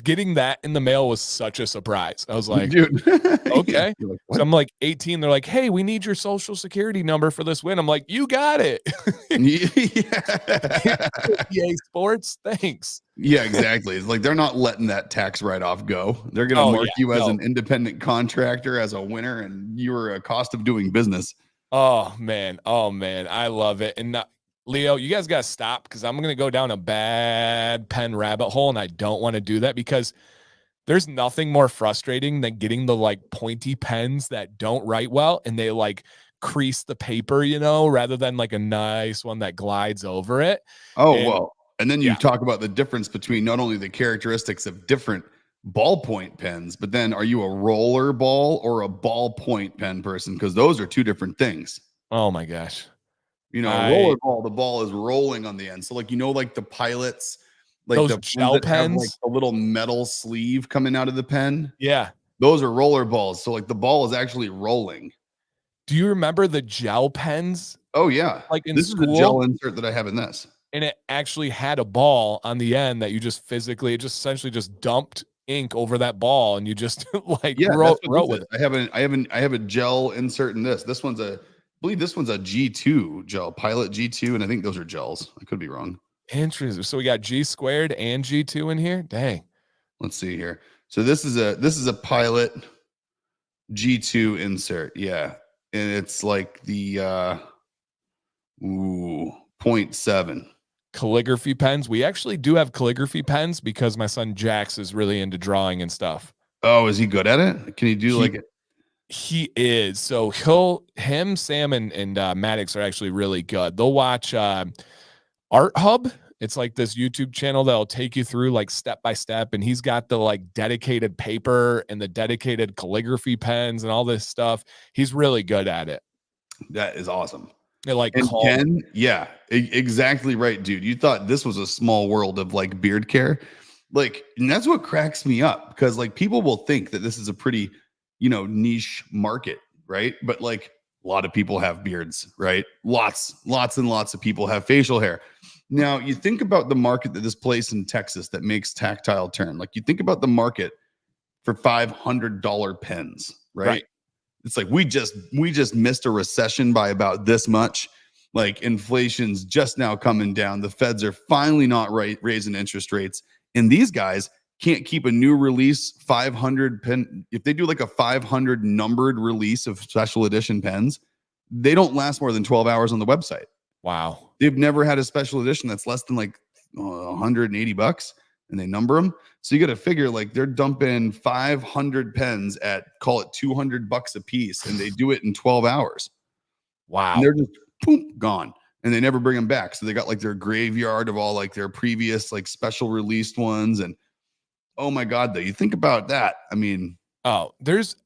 S1: Getting that in the mail was such a surprise. I was like,
S2: Dude. Yeah,
S1: okay.
S2: you're like,
S1: So
S2: what?
S1: I'm like 18. They're like, hey, we need your social security number for this win. I'm like, you got it.
S2: Yeah.
S1: EA Sports, thanks.
S2: Yeah, exactly. It's like they're not letting that tax write-off go. They're going to
S1: Oh,
S2: mark
S1: yeah,
S2: you as
S1: no.
S2: an independent contractor, as a winner, and you're a cost of doing business.
S1: Oh man, I love it. And Leo, you guys got to stop, because I'm going to go down a bad pen rabbit hole, and I don't want to do that, because there's nothing more frustrating than getting the like pointy pens that don't write well, and they like crease the paper, rather than like a nice one that glides over it.
S2: Oh,
S1: And
S2: well. And then you
S1: yeah.
S2: talk about the difference between not only the characteristics of different ballpoint pens, but then are you a roller ball or a ballpoint pen person? Because those are two different things.
S1: Oh my gosh.
S2: A
S1: I
S2: roller ball, the ball is rolling on the end. So, like, like the pilots, like
S1: those
S2: the ones
S1: gel
S2: that have like
S1: pens.
S2: a little metal sleeve coming out of the pen.
S1: Yeah.
S2: Those are roller balls. So, like, the ball is actually rolling.
S1: Do you remember the gel pens?
S2: Oh, yeah.
S1: Like in
S2: This is the
S1: school?
S2: gel insert that I have in this.
S1: And it actually had a ball on the end that you just physically, it just essentially just dumped ink over that ball, and you just like
S2: Yeah,
S1: wrote
S2: that's what
S1: with
S2: this
S1: it.
S2: is. I have a gel insert in this. I believe this one's a G2 gel, Pilot G2, and I think those are gels. I could be wrong.
S1: Interesting. So we got G squared and G2 in here. Dang.
S2: Let's see here. So this is a Pilot G2 insert. Yeah. And it's like the 0.7.
S1: Calligraphy pens. We actually do have calligraphy pens because my son Jax is really into drawing and stuff.
S2: Oh, is he good at it? Can he do like it?
S1: He is. So Sam and Maddox are actually really good. They'll watch Art Hub. It's like this YouTube channel that'll take you through like step by step, and he's got the like dedicated paper and the dedicated calligraphy pens and all this stuff. He's really good at it.
S2: That is awesome.
S1: It like
S2: And Ken, yeah, exactly right, dude. You thought this was a small world of like beard care. Like, and that's what cracks me up, because like people will think that this is a pretty, niche market, right? But like a lot of people have beards, right? Lots and lots of people have facial hair. Now, you think about the market that this place in Texas that makes tactile turn. Like, you think about the market for $500 pens, right? It's like we just missed a recession by about this much. Like, inflation's just now coming down. The feds are finally not raising interest rates, and these guys can't keep a new release 500 pen. If they do like a 500 numbered release of special edition pens, they don't last more than 12 hours on the website.
S1: Wow.
S2: They've never had a special edition that's less than like $180, and they number them. So you got to figure like they're dumping 500 pens at, call it $200 a piece, and they do it in 12 hours.
S1: Wow.
S2: And they're just boom, gone. And they never bring them back. So they got like their graveyard of all like their previous like special released ones. And oh my God, though, you think about that. I mean,
S1: there's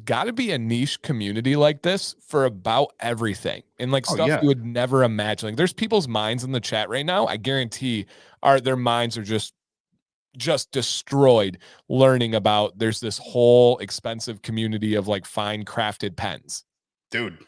S1: got to be a niche community like this for about everything, and like stuff you would never imagine. Like, there's people's minds in the chat right now, I guarantee their minds are just destroyed learning about there's this whole expensive community of like fine crafted pens.
S2: Dude,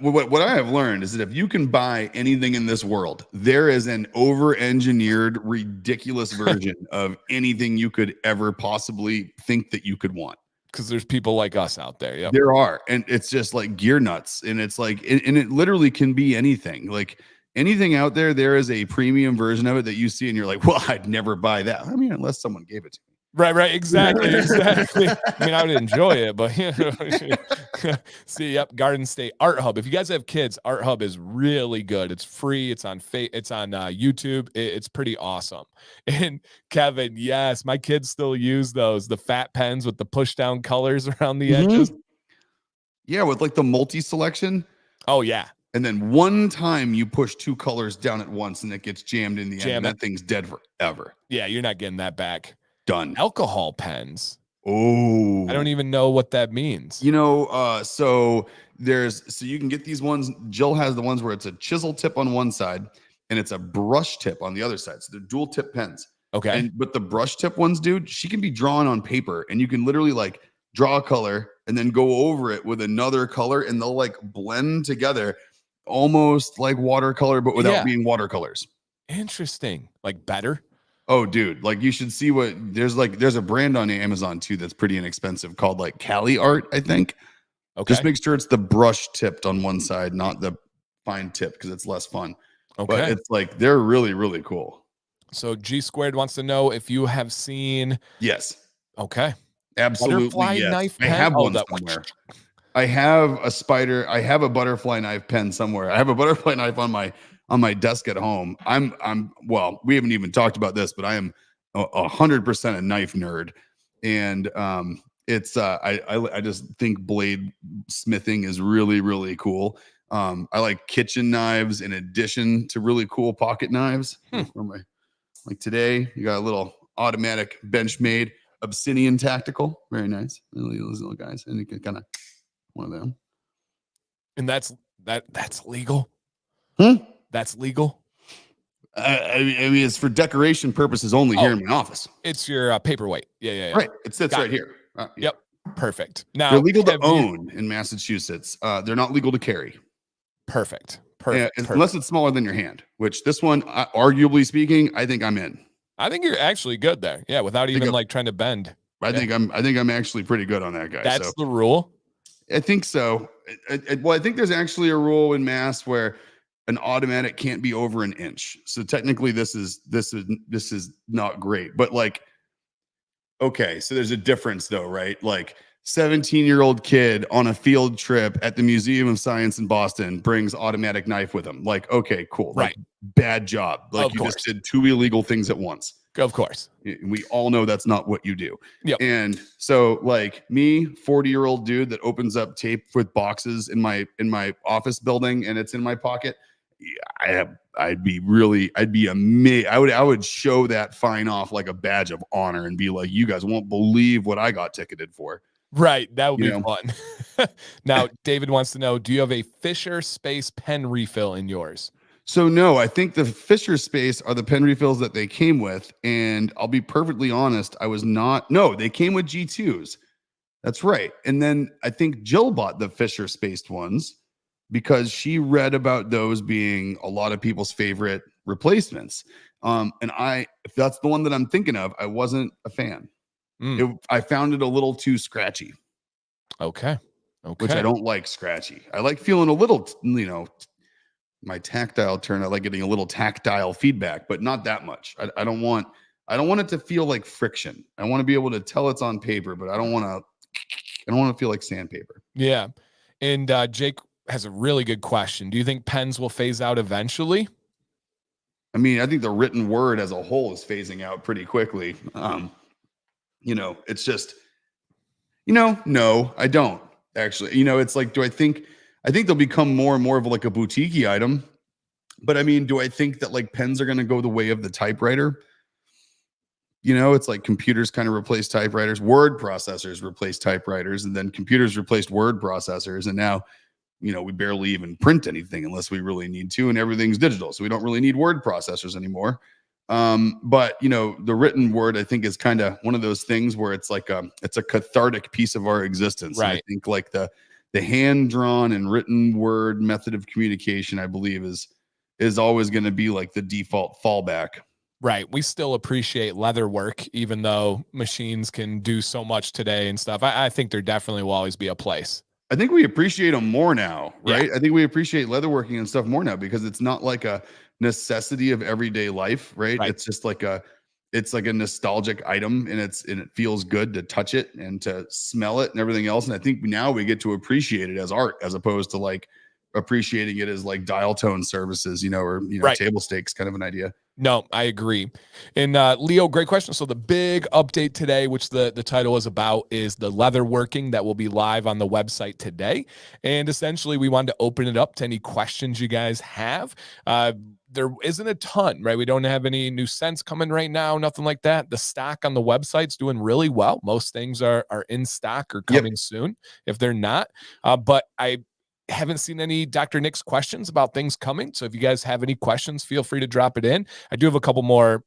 S2: what I have learned is that if you can buy anything in this world, there is an over-engineered, ridiculous version of anything you could ever possibly think that you could want.
S1: Because there's people like us out there. Yeah,
S2: there are, and it's just like gear nuts, and it's like, and it literally can be anything. Like anything out there, there is a premium version of it that you see, and you're like, well, I'd never buy that. I mean, unless someone gave it to me.
S1: Right, exactly. I mean, I would enjoy it, but see, yep, Garden State Art Hub. If you guys have kids, Art Hub is really good. It's free. It's on YouTube. It's pretty awesome. And Kevin, yes, my kids still use the fat pens with the push down colors around the edges.
S2: Yeah, with like the multi-selection.
S1: Oh yeah.
S2: And then one time you push two colors down at once, and it gets jammed in the end. And that thing's dead forever.
S1: Yeah, you're not getting that back.
S2: Done.
S1: Alcohol pens.
S2: Oh,
S1: I don't even know what that means.
S2: so you can get these ones. Jill has the ones where it's a chisel tip on one side and it's a brush tip on the other side. So they're dual tip pens.
S1: Okay.
S2: But the brush tip ones, dude, she can be drawn on paper and you can literally like draw a color and then go over it with another color and they'll like blend together almost like watercolor, but without being watercolors.
S1: Interesting. Like better.
S2: Oh, dude, like you should see there's a brand on Amazon too that's pretty inexpensive called like Cali Art, I think.
S1: Okay.
S2: Just make sure it's the brush tipped on one side, not the fine tip, because it's less fun.
S1: Okay.
S2: But it's like they're really, really cool.
S1: So G Squared wants to know if you have seen.
S2: Yes.
S1: Okay.
S2: Absolutely.
S1: Butterfly
S2: Yes.
S1: knife
S2: I
S1: pen?
S2: have one
S1: that
S2: somewhere. I have a spider. I have a butterfly knife pen somewhere. I have a butterfly knife on my desk at home. Well, we haven't even talked about this, but I am 100% a knife nerd. And I just think blade smithing is really, really cool. I like kitchen knives in addition to really cool pocket knives. Like today, you got a little automatic Benchmade Obsidian Tactical. Very nice. Those little guys. And you can kind of one of them.
S1: And that's legal. That's legal.
S2: I mean, it's for decoration purposes only here in my office.
S1: It's your paperweight. Yeah.
S2: Right. It sits right here. Yeah.
S1: Yep. Perfect. Now
S2: they're legal to own in Massachusetts. They're not legal to carry.
S1: Perfect.
S2: Unless it's smaller than your hand, which this one, arguably speaking, I think I'm in.
S1: I think you're actually good there. Yeah. Without even like trying to bend.
S2: I think I'm actually pretty good on that guy.
S1: That's the rule.
S2: I think so. Well, I think there's actually a rule in Mass where an automatic can't be over an inch. So technically this is not great, but like, okay. So there's a difference though, right? Like 17-year-old kid on a field trip at the Museum of Science in Boston brings automatic knife with him. Like, okay, cool.
S1: Right.
S2: Like, bad job. Like you just did two illegal things at once.
S1: Of course.
S2: We all know that's not what you do.
S1: Yep.
S2: And so like me, 40-year-old dude that opens up tape with boxes in my office building and it's in my pocket. I'd be amazed. I would show that fine off like a badge of honor and be like, you guys won't believe what I got ticketed for.
S1: Right. That would be fun. Now, David wants to know, do you have a Fisher Space pen refill in yours?
S2: So no, I think the Fisher Space are the pen refills that they came with. And I'll be perfectly honest, they came with G2s. That's right. And then I think Jill bought the Fisher Spaced ones because she read about those being a lot of people's favorite replacements. If that's the one that I'm thinking of, I wasn't a fan. I found it a little too scratchy.
S1: Okay.
S2: Which I don't like scratchy. I like feeling a little, my tactile turn. I like getting a little tactile feedback, but not that much. I don't want it to feel like friction. I want to be able to tell it's on paper, but I don't want to feel like sandpaper.
S1: Yeah. And Jake has a really good question. Do you think pens will phase out eventually?
S2: I mean, I think the written word as a whole is phasing out pretty quickly. It's just, no, I don't actually. It's like, I think they'll become more and more of like a boutique item. But I mean, do I think that like pens are going to go the way of the typewriter? It's like computers kind of replace typewriters, word processors replace typewriters, and then computers replaced word processors. And now, we barely even print anything unless we really need to, and everything's digital. So we don't really need word processors anymore. But the written word, I think, is kind of one of those things where it's like it's a cathartic piece of our existence.
S1: Right.
S2: And I think like the hand-drawn and written word method of communication, I believe is always going to be like the default fallback.
S1: Right. We still appreciate leather work, even though machines can do so much today and stuff. I think there definitely will always be a place.
S2: I think we appreciate them more now, right?
S1: Yeah.
S2: I think we appreciate leatherworking and stuff more now because it's not like a necessity of everyday life, right? It's just like a nostalgic item, and it feels good to touch it and to smell it and everything else. And I think now we get to appreciate it as art as opposed to like appreciating it as like dial tone services, or table stakes kind of an idea.
S1: No, I agree. And Leo, great question. So the big update today, which the title is about, is the leather working that will be live on the website today. And essentially, we wanted to open it up to any questions you guys have. There isn't a ton, right? We don't have any new scents coming right now, nothing like that. The stock on the website's doing really well. Most things are in stock or
S2: Yep.
S1: coming soon. If they're not, but I haven't seen any Dr. Nick's questions about things coming. So if you guys have any questions, feel free to drop it in. I do have a couple more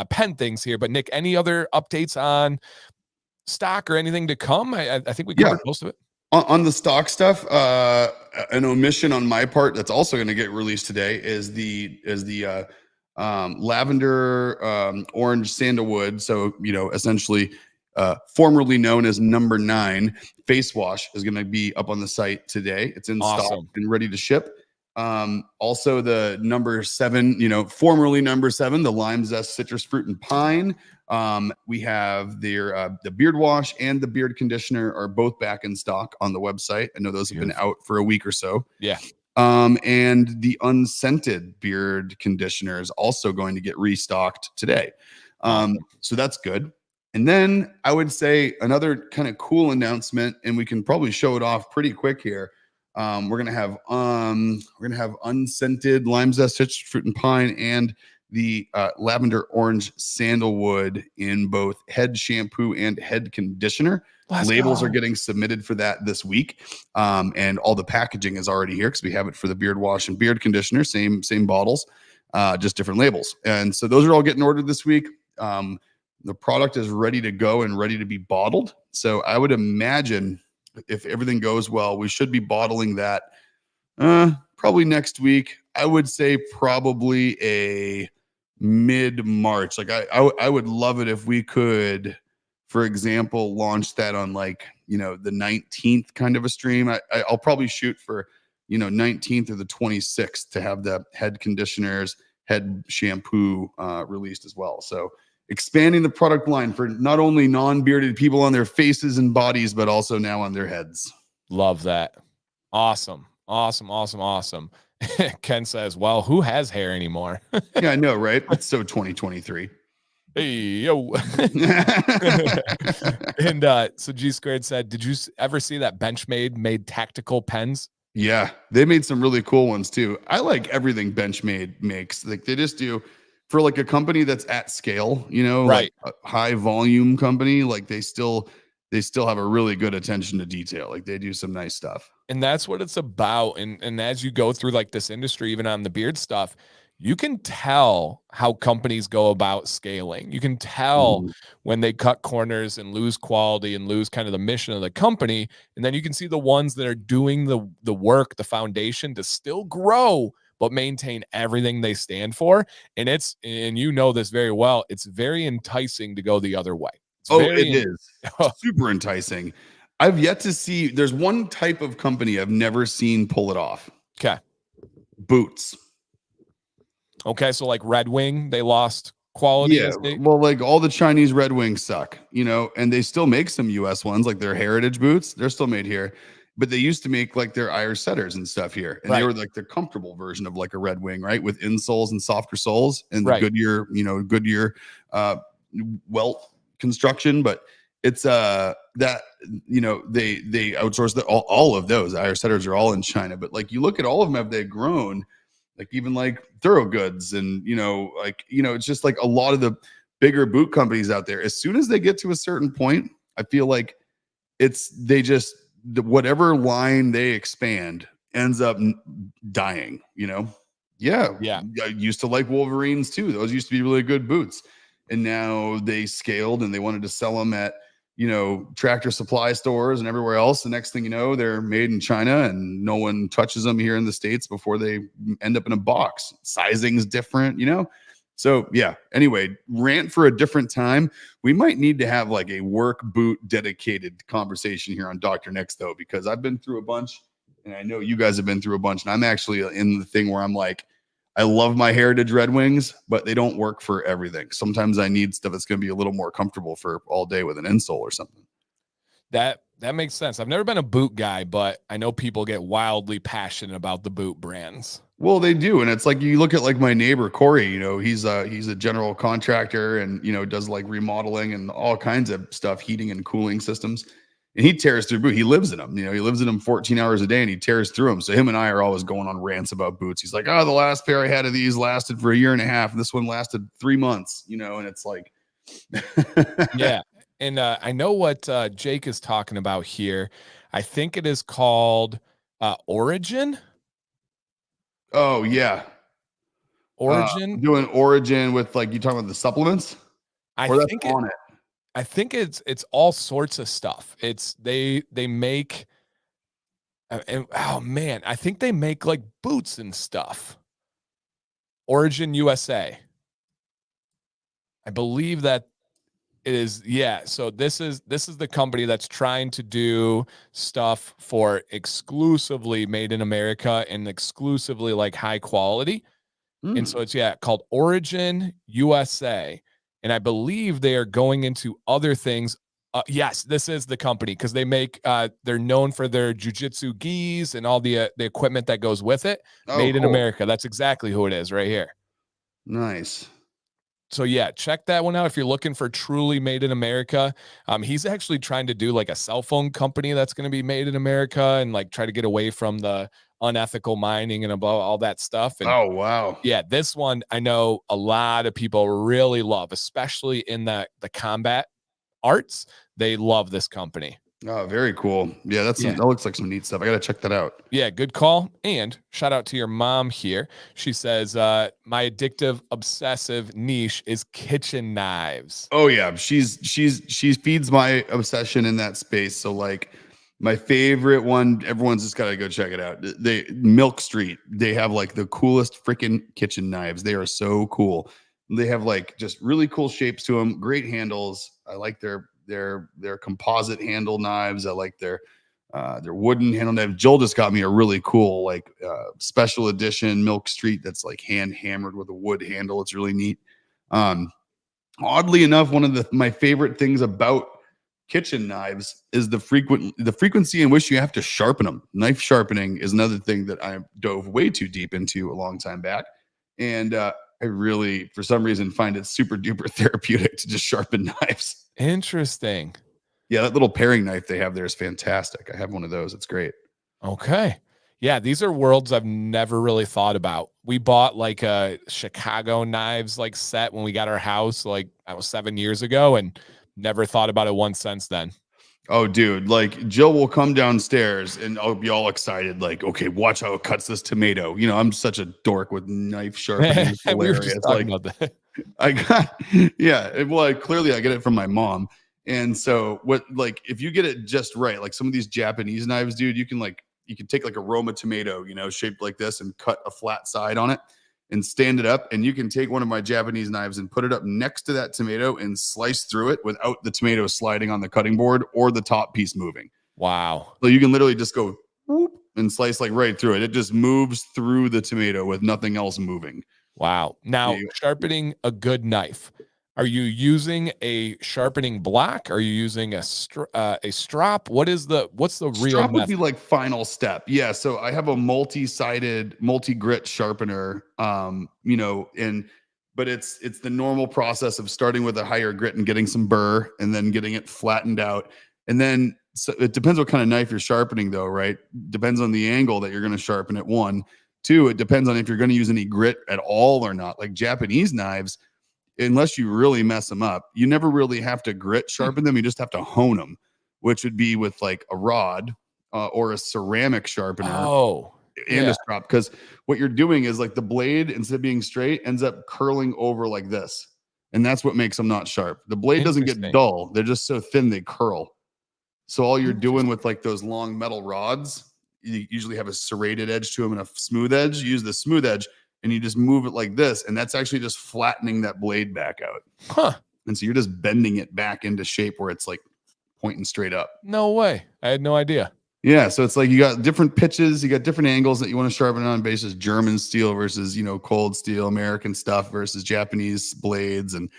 S1: pen things here, but Nick, any other updates on stock or anything to come? I think we covered most of it.
S2: On the stock stuff, an omission on my part that's also going to get released today is the lavender orange sandalwood. So, essentially formerly known as number 9 face wash is going to be up on the site today. It's in stock and ready to ship. Also the number 7, formerly number 7, the lime zest, citrus fruit, and pine. We have their the beard wash and the beard conditioner are both back in stock on the website. I know those have been out for a week or so.
S1: Yeah.
S2: And the unscented beard conditioner is also going to get restocked today. So that's good. And then I would say another kind of cool announcement, and we can probably show it off pretty quick here. We're gonna have unscented lime zest, citrus fruit, and pine, and the lavender orange sandalwood in both head shampoo and head conditioner. Labels are getting submitted for that this week, and all the packaging is already here because we have it for the beard wash and beard conditioner, same bottles, just different labels. And so those are all getting ordered this week. The product is ready to go and ready to be bottled. So I would imagine if everything goes well, we should be bottling that probably next week. I would say probably a mid-March. Like I would love it if we could, for example, launch that on the 19th kind of a stream. I'll probably shoot for 19th or the 26th to have the head conditioners, head shampoo released as well. So expanding the product line for not only non-bearded people on their faces and bodies, but also now on their heads.
S1: Love that. Awesome. Ken says, well, who has hair anymore?
S2: Yeah, I know, right? It's so 2023.
S1: Hey, yo. And so G Squared said, did you ever see that Benchmade made tactical pens?
S2: Yeah, they made some really cool ones too. I like everything Benchmade makes. Like they just do for like a company that's at scale,
S1: right.
S2: Like a high volume company, like they still have a really good attention to detail. Like they do some nice stuff.
S1: And that's what it's about. And as you go through like this industry, even on the beard stuff, you can tell how companies go about scaling. You can tell when they cut corners and lose quality and lose kind of the mission of the company. And then you can see the ones that are doing the work, the foundation to still grow, but maintain everything they stand for. And and you know this very well, it's very enticing to go the other way.
S2: It is super enticing. I've yet to see, there's one type of company I've never seen pull it off.
S1: Okay.
S2: Boots.
S1: Okay. So like Red Wing, they lost quality.
S2: Yeah. Well, like all the Chinese Red Wings suck, and they still make some US ones, like their heritage boots. They're still made here, but they used to make like their Irish setters and stuff here. And they were like the comfortable version of like a Red Wing, right? With insoles and softer soles and the Goodyear welt construction. But it's that they outsource all of those Irish setters are all in China. But like you look at all of them, have they grown? Like even like Thorogoods and it's just like a lot of the bigger boot companies out there. As soon as they get to a certain point, I feel like whatever line they expand ends up dying. Yeah. I used to like Wolverines too. Those used to be really good boots, and now they scaled and they wanted to sell them at Tractor Supply stores and everywhere else. The next thing you know, they're made in China and no one touches them here in the States before they end up in a box. Sizing's different, So yeah, anyway, rant for a different time. We might need to have like a work boot dedicated conversation here on Dr. Nick's though, because I've been through a bunch and I know you guys have been through a bunch, and I'm actually in the thing where I'm like, I love my heritage Red Wings, but they don't work for everything. Sometimes I need stuff that's going to be a little more comfortable for all day with an insole or something.
S1: That makes sense. I've never been a boot guy, but I know people get wildly passionate about the boot brands.
S2: Well, they do, and it's like you look at like my neighbor Corey. He's a general contractor, and does like remodeling and all kinds of stuff, heating and cooling systems. And he tears through boot. He lives in them. He lives in them 14 hours a day, and he tears through them. So him and I are always going on rants about boots. He's like, "Oh, the last pair I had of these lasted for a year and a half, and this one lasted 3 months." And it's like,
S1: Yeah. And I know what Jake is talking about here. I think it is called Origin.
S2: oh yeah,
S1: Origin.
S2: doing Origin with like you talking about the supplements,
S1: I
S2: or that's
S1: think
S2: on it.
S1: I think it's all sorts of stuff. It's they make and oh man, I think they make like boots and stuff. Origin USA. I believe that it is, yeah. So this is the company that's trying to do stuff for exclusively made in America and exclusively like high quality. And so
S2: Mm.
S1: it's called Origin USA. And I believe they are going into other things. Yes, this is the company because they make they're known for their jujitsu gis and all the equipment that goes with it.
S2: Oh,
S1: Made in
S2: cool.
S1: America. That's exactly who it is right here.
S2: Nice.
S1: So yeah, check that one out if you're looking for truly made in America. He's actually trying to do like a cell phone company that's going to be made in America and like try to get away from the unethical mining and above all that stuff. And
S2: Oh, wow.
S1: yeah, this one I know a lot of people really love, especially in the combat arts. They love this company.
S2: Oh, very cool. Yeah,
S1: Yeah.
S2: that looks like some neat stuff. I got to check that out.
S1: Yeah, good call. And shout out to your mom here. She says, my addictive, obsessive niche is kitchen knives.
S2: Oh yeah, she feeds my obsession in that space. So like my favorite one, everyone's just got to go check it out. They Milk Street. They have like the coolest freaking kitchen knives. They are so cool. They have like just really cool shapes to them, great handles. I like their composite handle knives. I like their wooden handle knife. Joel just got me a really cool like special edition Milk Street that's like hand hammered with a wood handle. It's really neat. Oddly enough, one of my favorite things about kitchen knives is the frequency in which you have to sharpen them. Knife sharpening is another thing that I dove way too deep into a long time back, and I really, for some reason, find it super duper therapeutic to just sharpen knives.
S1: Interesting.
S2: Yeah, that little paring knife they have there is fantastic. I have one of those. It's great.
S1: Okay. Yeah, these are worlds I've never really thought about. We bought like a Chicago knives like set when we got our house like I was 7 years ago and never thought about it once since then.
S2: Oh, dude, like Jill will come downstairs and I'll be all excited, like, okay, watch how it cuts this tomato. I'm such a dork with knife sharpening. It's
S1: We were just
S2: hilarious.
S1: talking
S2: Like,
S1: about that.
S2: I got, yeah. Well, clearly I get it from my mom. And so like, if you get it just right, like some of these Japanese knives, dude, you can take like a Roma tomato, shaped like this and cut a flat side on it and stand it up. And you can take one of my Japanese knives and put it up next to that tomato and slice through it without the tomato sliding on the cutting board or the top piece moving.
S1: Wow.
S2: So you can literally just go whoop and slice like right through it. It just moves through the tomato with nothing else moving.
S1: Wow. Now, sharpening a good knife. Are you using a sharpening block? Are you using a strop? What's the real
S2: Strop would
S1: method?
S2: be like final step. Yeah. So I have a multi-sided, multi-grit sharpener. But it's the normal process of starting with a higher grit and getting some burr and then getting it flattened out. And then so it depends what kind of knife you're sharpening, though, right? Depends on the angle that you're going to sharpen it. One, two, it depends on if you're going to use any grit at all or not. Like Japanese knives, unless you really mess them up, you never really have to grit sharpen them. You just have to hone them, which would be with like a rod or a ceramic sharpener and a strop. Because what you're doing is like the blade, instead of being straight, ends up curling over like this. And that's what makes them not sharp. The blade doesn't get dull. They're just so thin they curl. So all you're doing with like those long metal rods, you usually have a serrated edge to them and a smooth edge. You use the smooth edge and you just move it like this. And that's actually just flattening that blade back out.
S1: Huh.
S2: And so you're just bending it back into shape where it's like pointing straight up.
S1: No way. I had no idea.
S2: Yeah, so it's like you got different pitches, you got different angles that you want to sharpen on basis German steel versus, cold steel, American stuff versus Japanese blades. And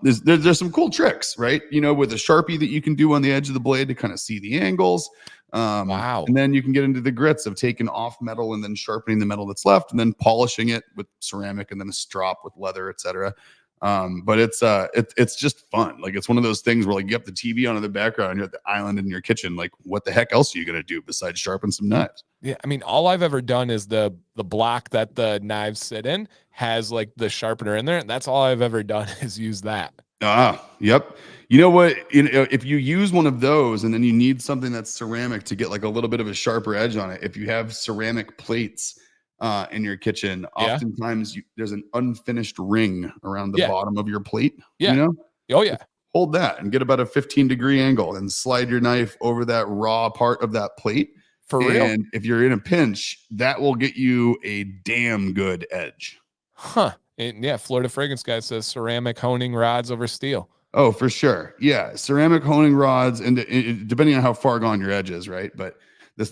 S2: there's some cool tricks, right? With a Sharpie that you can do on the edge of the blade to kind of see the angles.
S1: Wow.
S2: And then you can get into the grits of taking off metal and then sharpening the metal that's left and then polishing it with ceramic and then a strop with leather, etc. But it's just fun. Like it's one of those things where like you have the TV on in the background and you're at the island in your kitchen. Like what the heck else are you gonna do besides sharpen some knives?
S1: Yeah, I mean, all I've ever done is the block that the knives sit in has like the sharpener in there. And that's all I've ever done is use that.
S2: Yep. You know what? If you use one of those and then you need something that's ceramic to get like a little bit of a sharper edge on it, if you have ceramic plates in your kitchen,
S1: Yeah.
S2: oftentimes there's an unfinished ring around the
S1: Yeah.
S2: bottom of your plate.
S1: Yeah. Oh yeah.
S2: Hold that and get about a 15-degree angle and slide your knife over that raw part of that plate.
S1: For real.
S2: And if you're in a pinch, that will get you a damn good edge.
S1: Huh. And yeah, Florida Fragrance Guy says ceramic honing rods over steel.
S2: Oh, for sure. Yeah. Ceramic honing rods, and depending on how far gone your edge is, right? But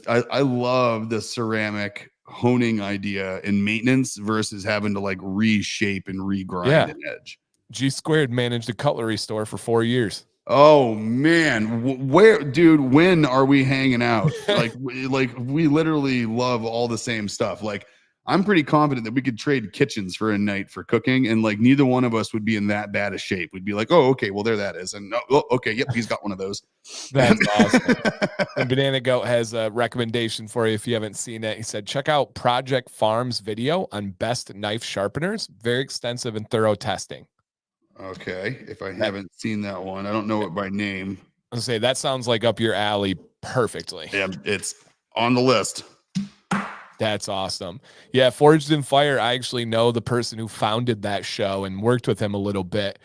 S2: I love the ceramic honing idea in maintenance versus having to like reshape and regrind an edge.
S1: G Squared managed a cutlery store for 4 years.
S2: Oh man, when are we hanging out? like we literally love all the same stuff. Like I'm pretty confident that we could trade kitchens for a night for cooking, and like neither one of us would be in that bad a shape. We'd be like, oh, okay, well there that is, and oh, okay, yep, he's got one of those.
S1: That's awesome. And Banana Goat has a recommendation for you if you haven't seen it. He said, check out Project Farm's video on best knife sharpeners. Very extensive and thorough testing.
S2: Okay, if I haven't seen that one, I don't know it by name.
S1: I'll say that sounds like up your alley perfectly.
S2: Yeah, it's on the list.
S1: That's awesome. Yeah, Forged in Fire. I actually know the person who founded that show and worked with him a little bit.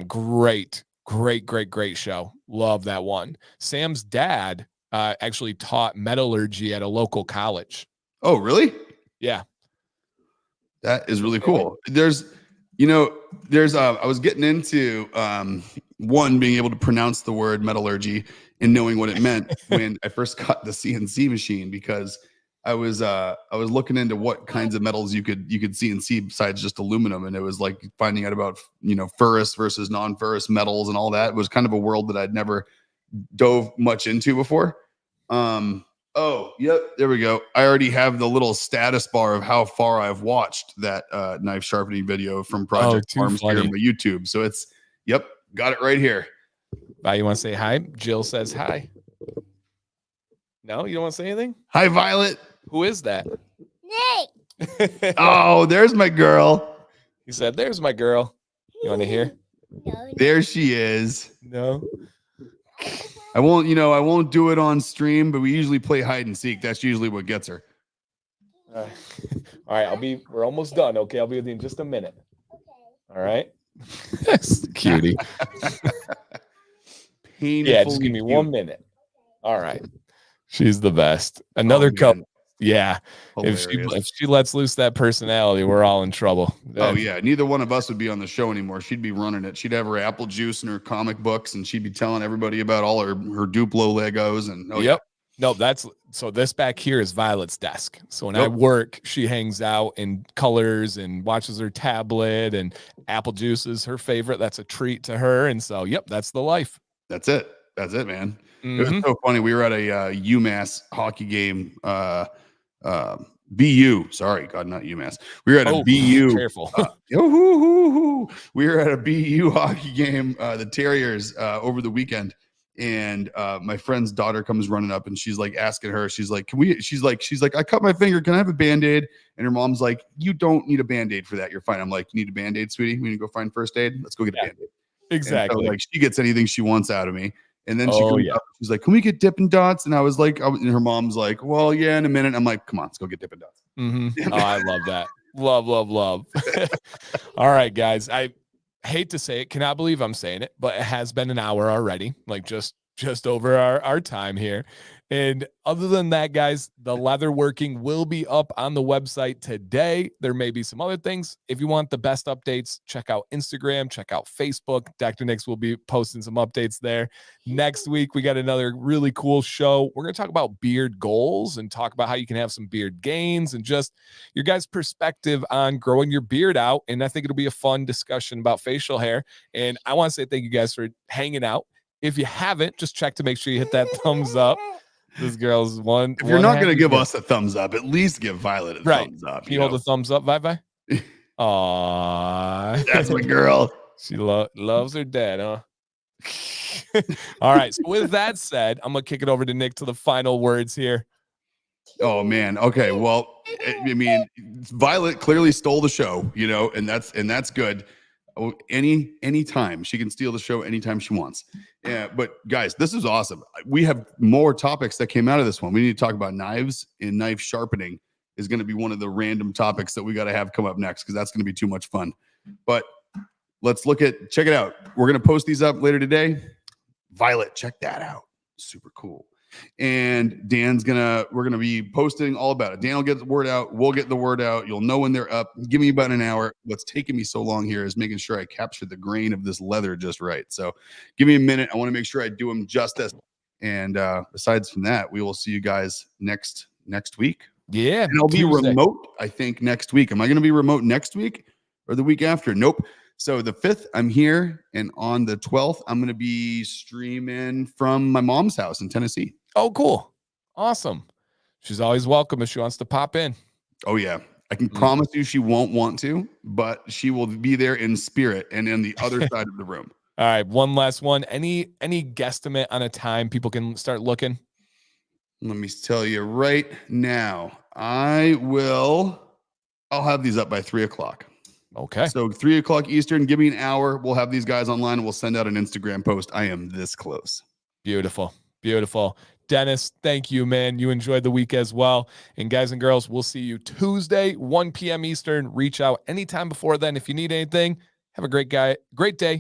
S1: Great show. Love that one. Sam's dad actually taught metallurgy at a local college.
S2: Oh, really?
S1: Yeah.
S2: That is really cool. I was getting into one, being able to pronounce the word metallurgy and knowing what it meant when I first got the CNC machine, because I was looking into what kinds of metals you could CNC besides just aluminum, and it was like finding out about ferrous versus non-ferrous metals and all that. It was kind of a world that I'd never dove much into before. Oh, yep, there we go. I already have the little status bar of how far I've watched that knife sharpening video from Project Farms here on my YouTube. So it's, yep, got it right here.
S1: You want to say hi? Jill says hi. No, you don't want to say anything?
S2: Hi, Violet.
S1: Who is that?
S3: Nick.
S2: Oh, there's my girl.
S1: He said, there's my girl. You want to hear?
S3: No.
S2: There she is.
S1: No.
S2: I won't do it on stream, but we usually play hide and seek. That's usually what gets her.
S1: All right, we're almost done. Okay, I'll be with you in just a minute.
S3: Okay.
S1: All right. Cutie. Yeah, just give me 1 minute. All right. She's the best. Another couple. Yeah. If she lets loose that personality, we're all in trouble.
S2: Oh yeah. Neither one of us would be on the show anymore. She'd be running it. She'd have her apple juice and her comic books, and she'd be telling everybody about all her Duplo Legos. And
S1: yep. No, so this back here is Violet's desk. So when I work, she hangs out and colors and watches her tablet, and apple juice is her favorite. That's a treat to her. And so, yep, that's the life.
S2: That's it, man. Mm-hmm. It was so funny. We were at a UMass hockey game. BU. Sorry, God, not UMass. We were at a BU.
S1: Careful.
S2: We were at a BU hockey game, the Terriers, over the weekend. And my friend's daughter comes running up, and she's like asking her, she's like, she's like, I cut my finger. Can I have a Band-Aid? And her mom's like, you don't need a Band-Aid for that. You're fine. I'm like, you need a Band-Aid, sweetie? We need to go find first aid. Let's go get a Band-Aid.
S1: Exactly.
S2: So, like, she gets anything she wants out of me. And then she comes up, she's like, can we get Dippin' Dots? And I was like, and her mom's like, well, yeah, in a minute. I'm like, come on, let's go get Dippin' Dots.
S1: Mm-hmm. Oh, I love that. Love. All right, guys. I hate to say it, cannot believe I'm saying it, but it has been an hour already, like just over our time here. And other than that, guys, the leather working will be up on the website today. There may be some other things. If you want the best updates, check out Instagram, check out Facebook. Dr. Nix will be posting some updates there. Next week, we got another really cool show. We're going to talk about beard goals and talk about how you can have some beard gains and just your guys' perspective on growing your beard out. And I think it'll be a fun discussion about facial hair. And I want to say thank you guys for hanging out. If you haven't, just check to make sure you hit that thumbs up. This girl's one.
S2: If you're not going to give us a thumbs up, at least give Violet a thumbs up.
S1: Can you hold a thumbs up, Vi? Aww.
S2: That's my girl.
S1: She loves her dad, huh? All right. So with that said, I'm going to kick it over to Nick to the final words here.
S2: Oh, man. Okay. Well, I mean, Violet clearly stole the show, and that's good. Anytime she can steal the show anytime she wants. Yeah, but guys, this is awesome. We have more topics that came out of this one. We need to talk about knives, and knife sharpening is going to be one of the random topics that we got to have come up next because that's going to be too much fun. But let's check it out. We're going to post these up later today. Violet, check that out. Super cool. And we're gonna be posting all about it. Dan will get the word out. We'll get the word out. You'll know when they're up. Give me about an hour. What's taking me so long here is making sure I capture the grain of this leather just right. So give me a minute. I want to make sure I do them justice. And besides from that, we will see you guys next week.
S1: Yeah.
S2: And I'll be remote, I think, next week. Am I going to be remote next week or the week after? Nope. So the 5th, I'm here. And on the 12th, I'm going to be streaming from my mom's house in Tennessee.
S1: Oh, cool. Awesome. She's always welcome if she wants to pop in.
S2: Oh, yeah. I can promise you she won't want to, but she will be there in spirit and in the other side of the room.
S1: All right. One last one. Any guesstimate on a time people can start looking?
S2: Let me tell you right now. I'll have these up by 3:00.
S1: Okay.
S2: So 3:00 Eastern, give me an hour. We'll have these guys online and we'll send out an Instagram post. I am this close.
S1: Beautiful. Beautiful. Dennis, thank you, man. You enjoyed the week as well. And guys and girls, we'll see you Tuesday, 1 p.m. Eastern. Reach out anytime before then if you need anything. Have a great day.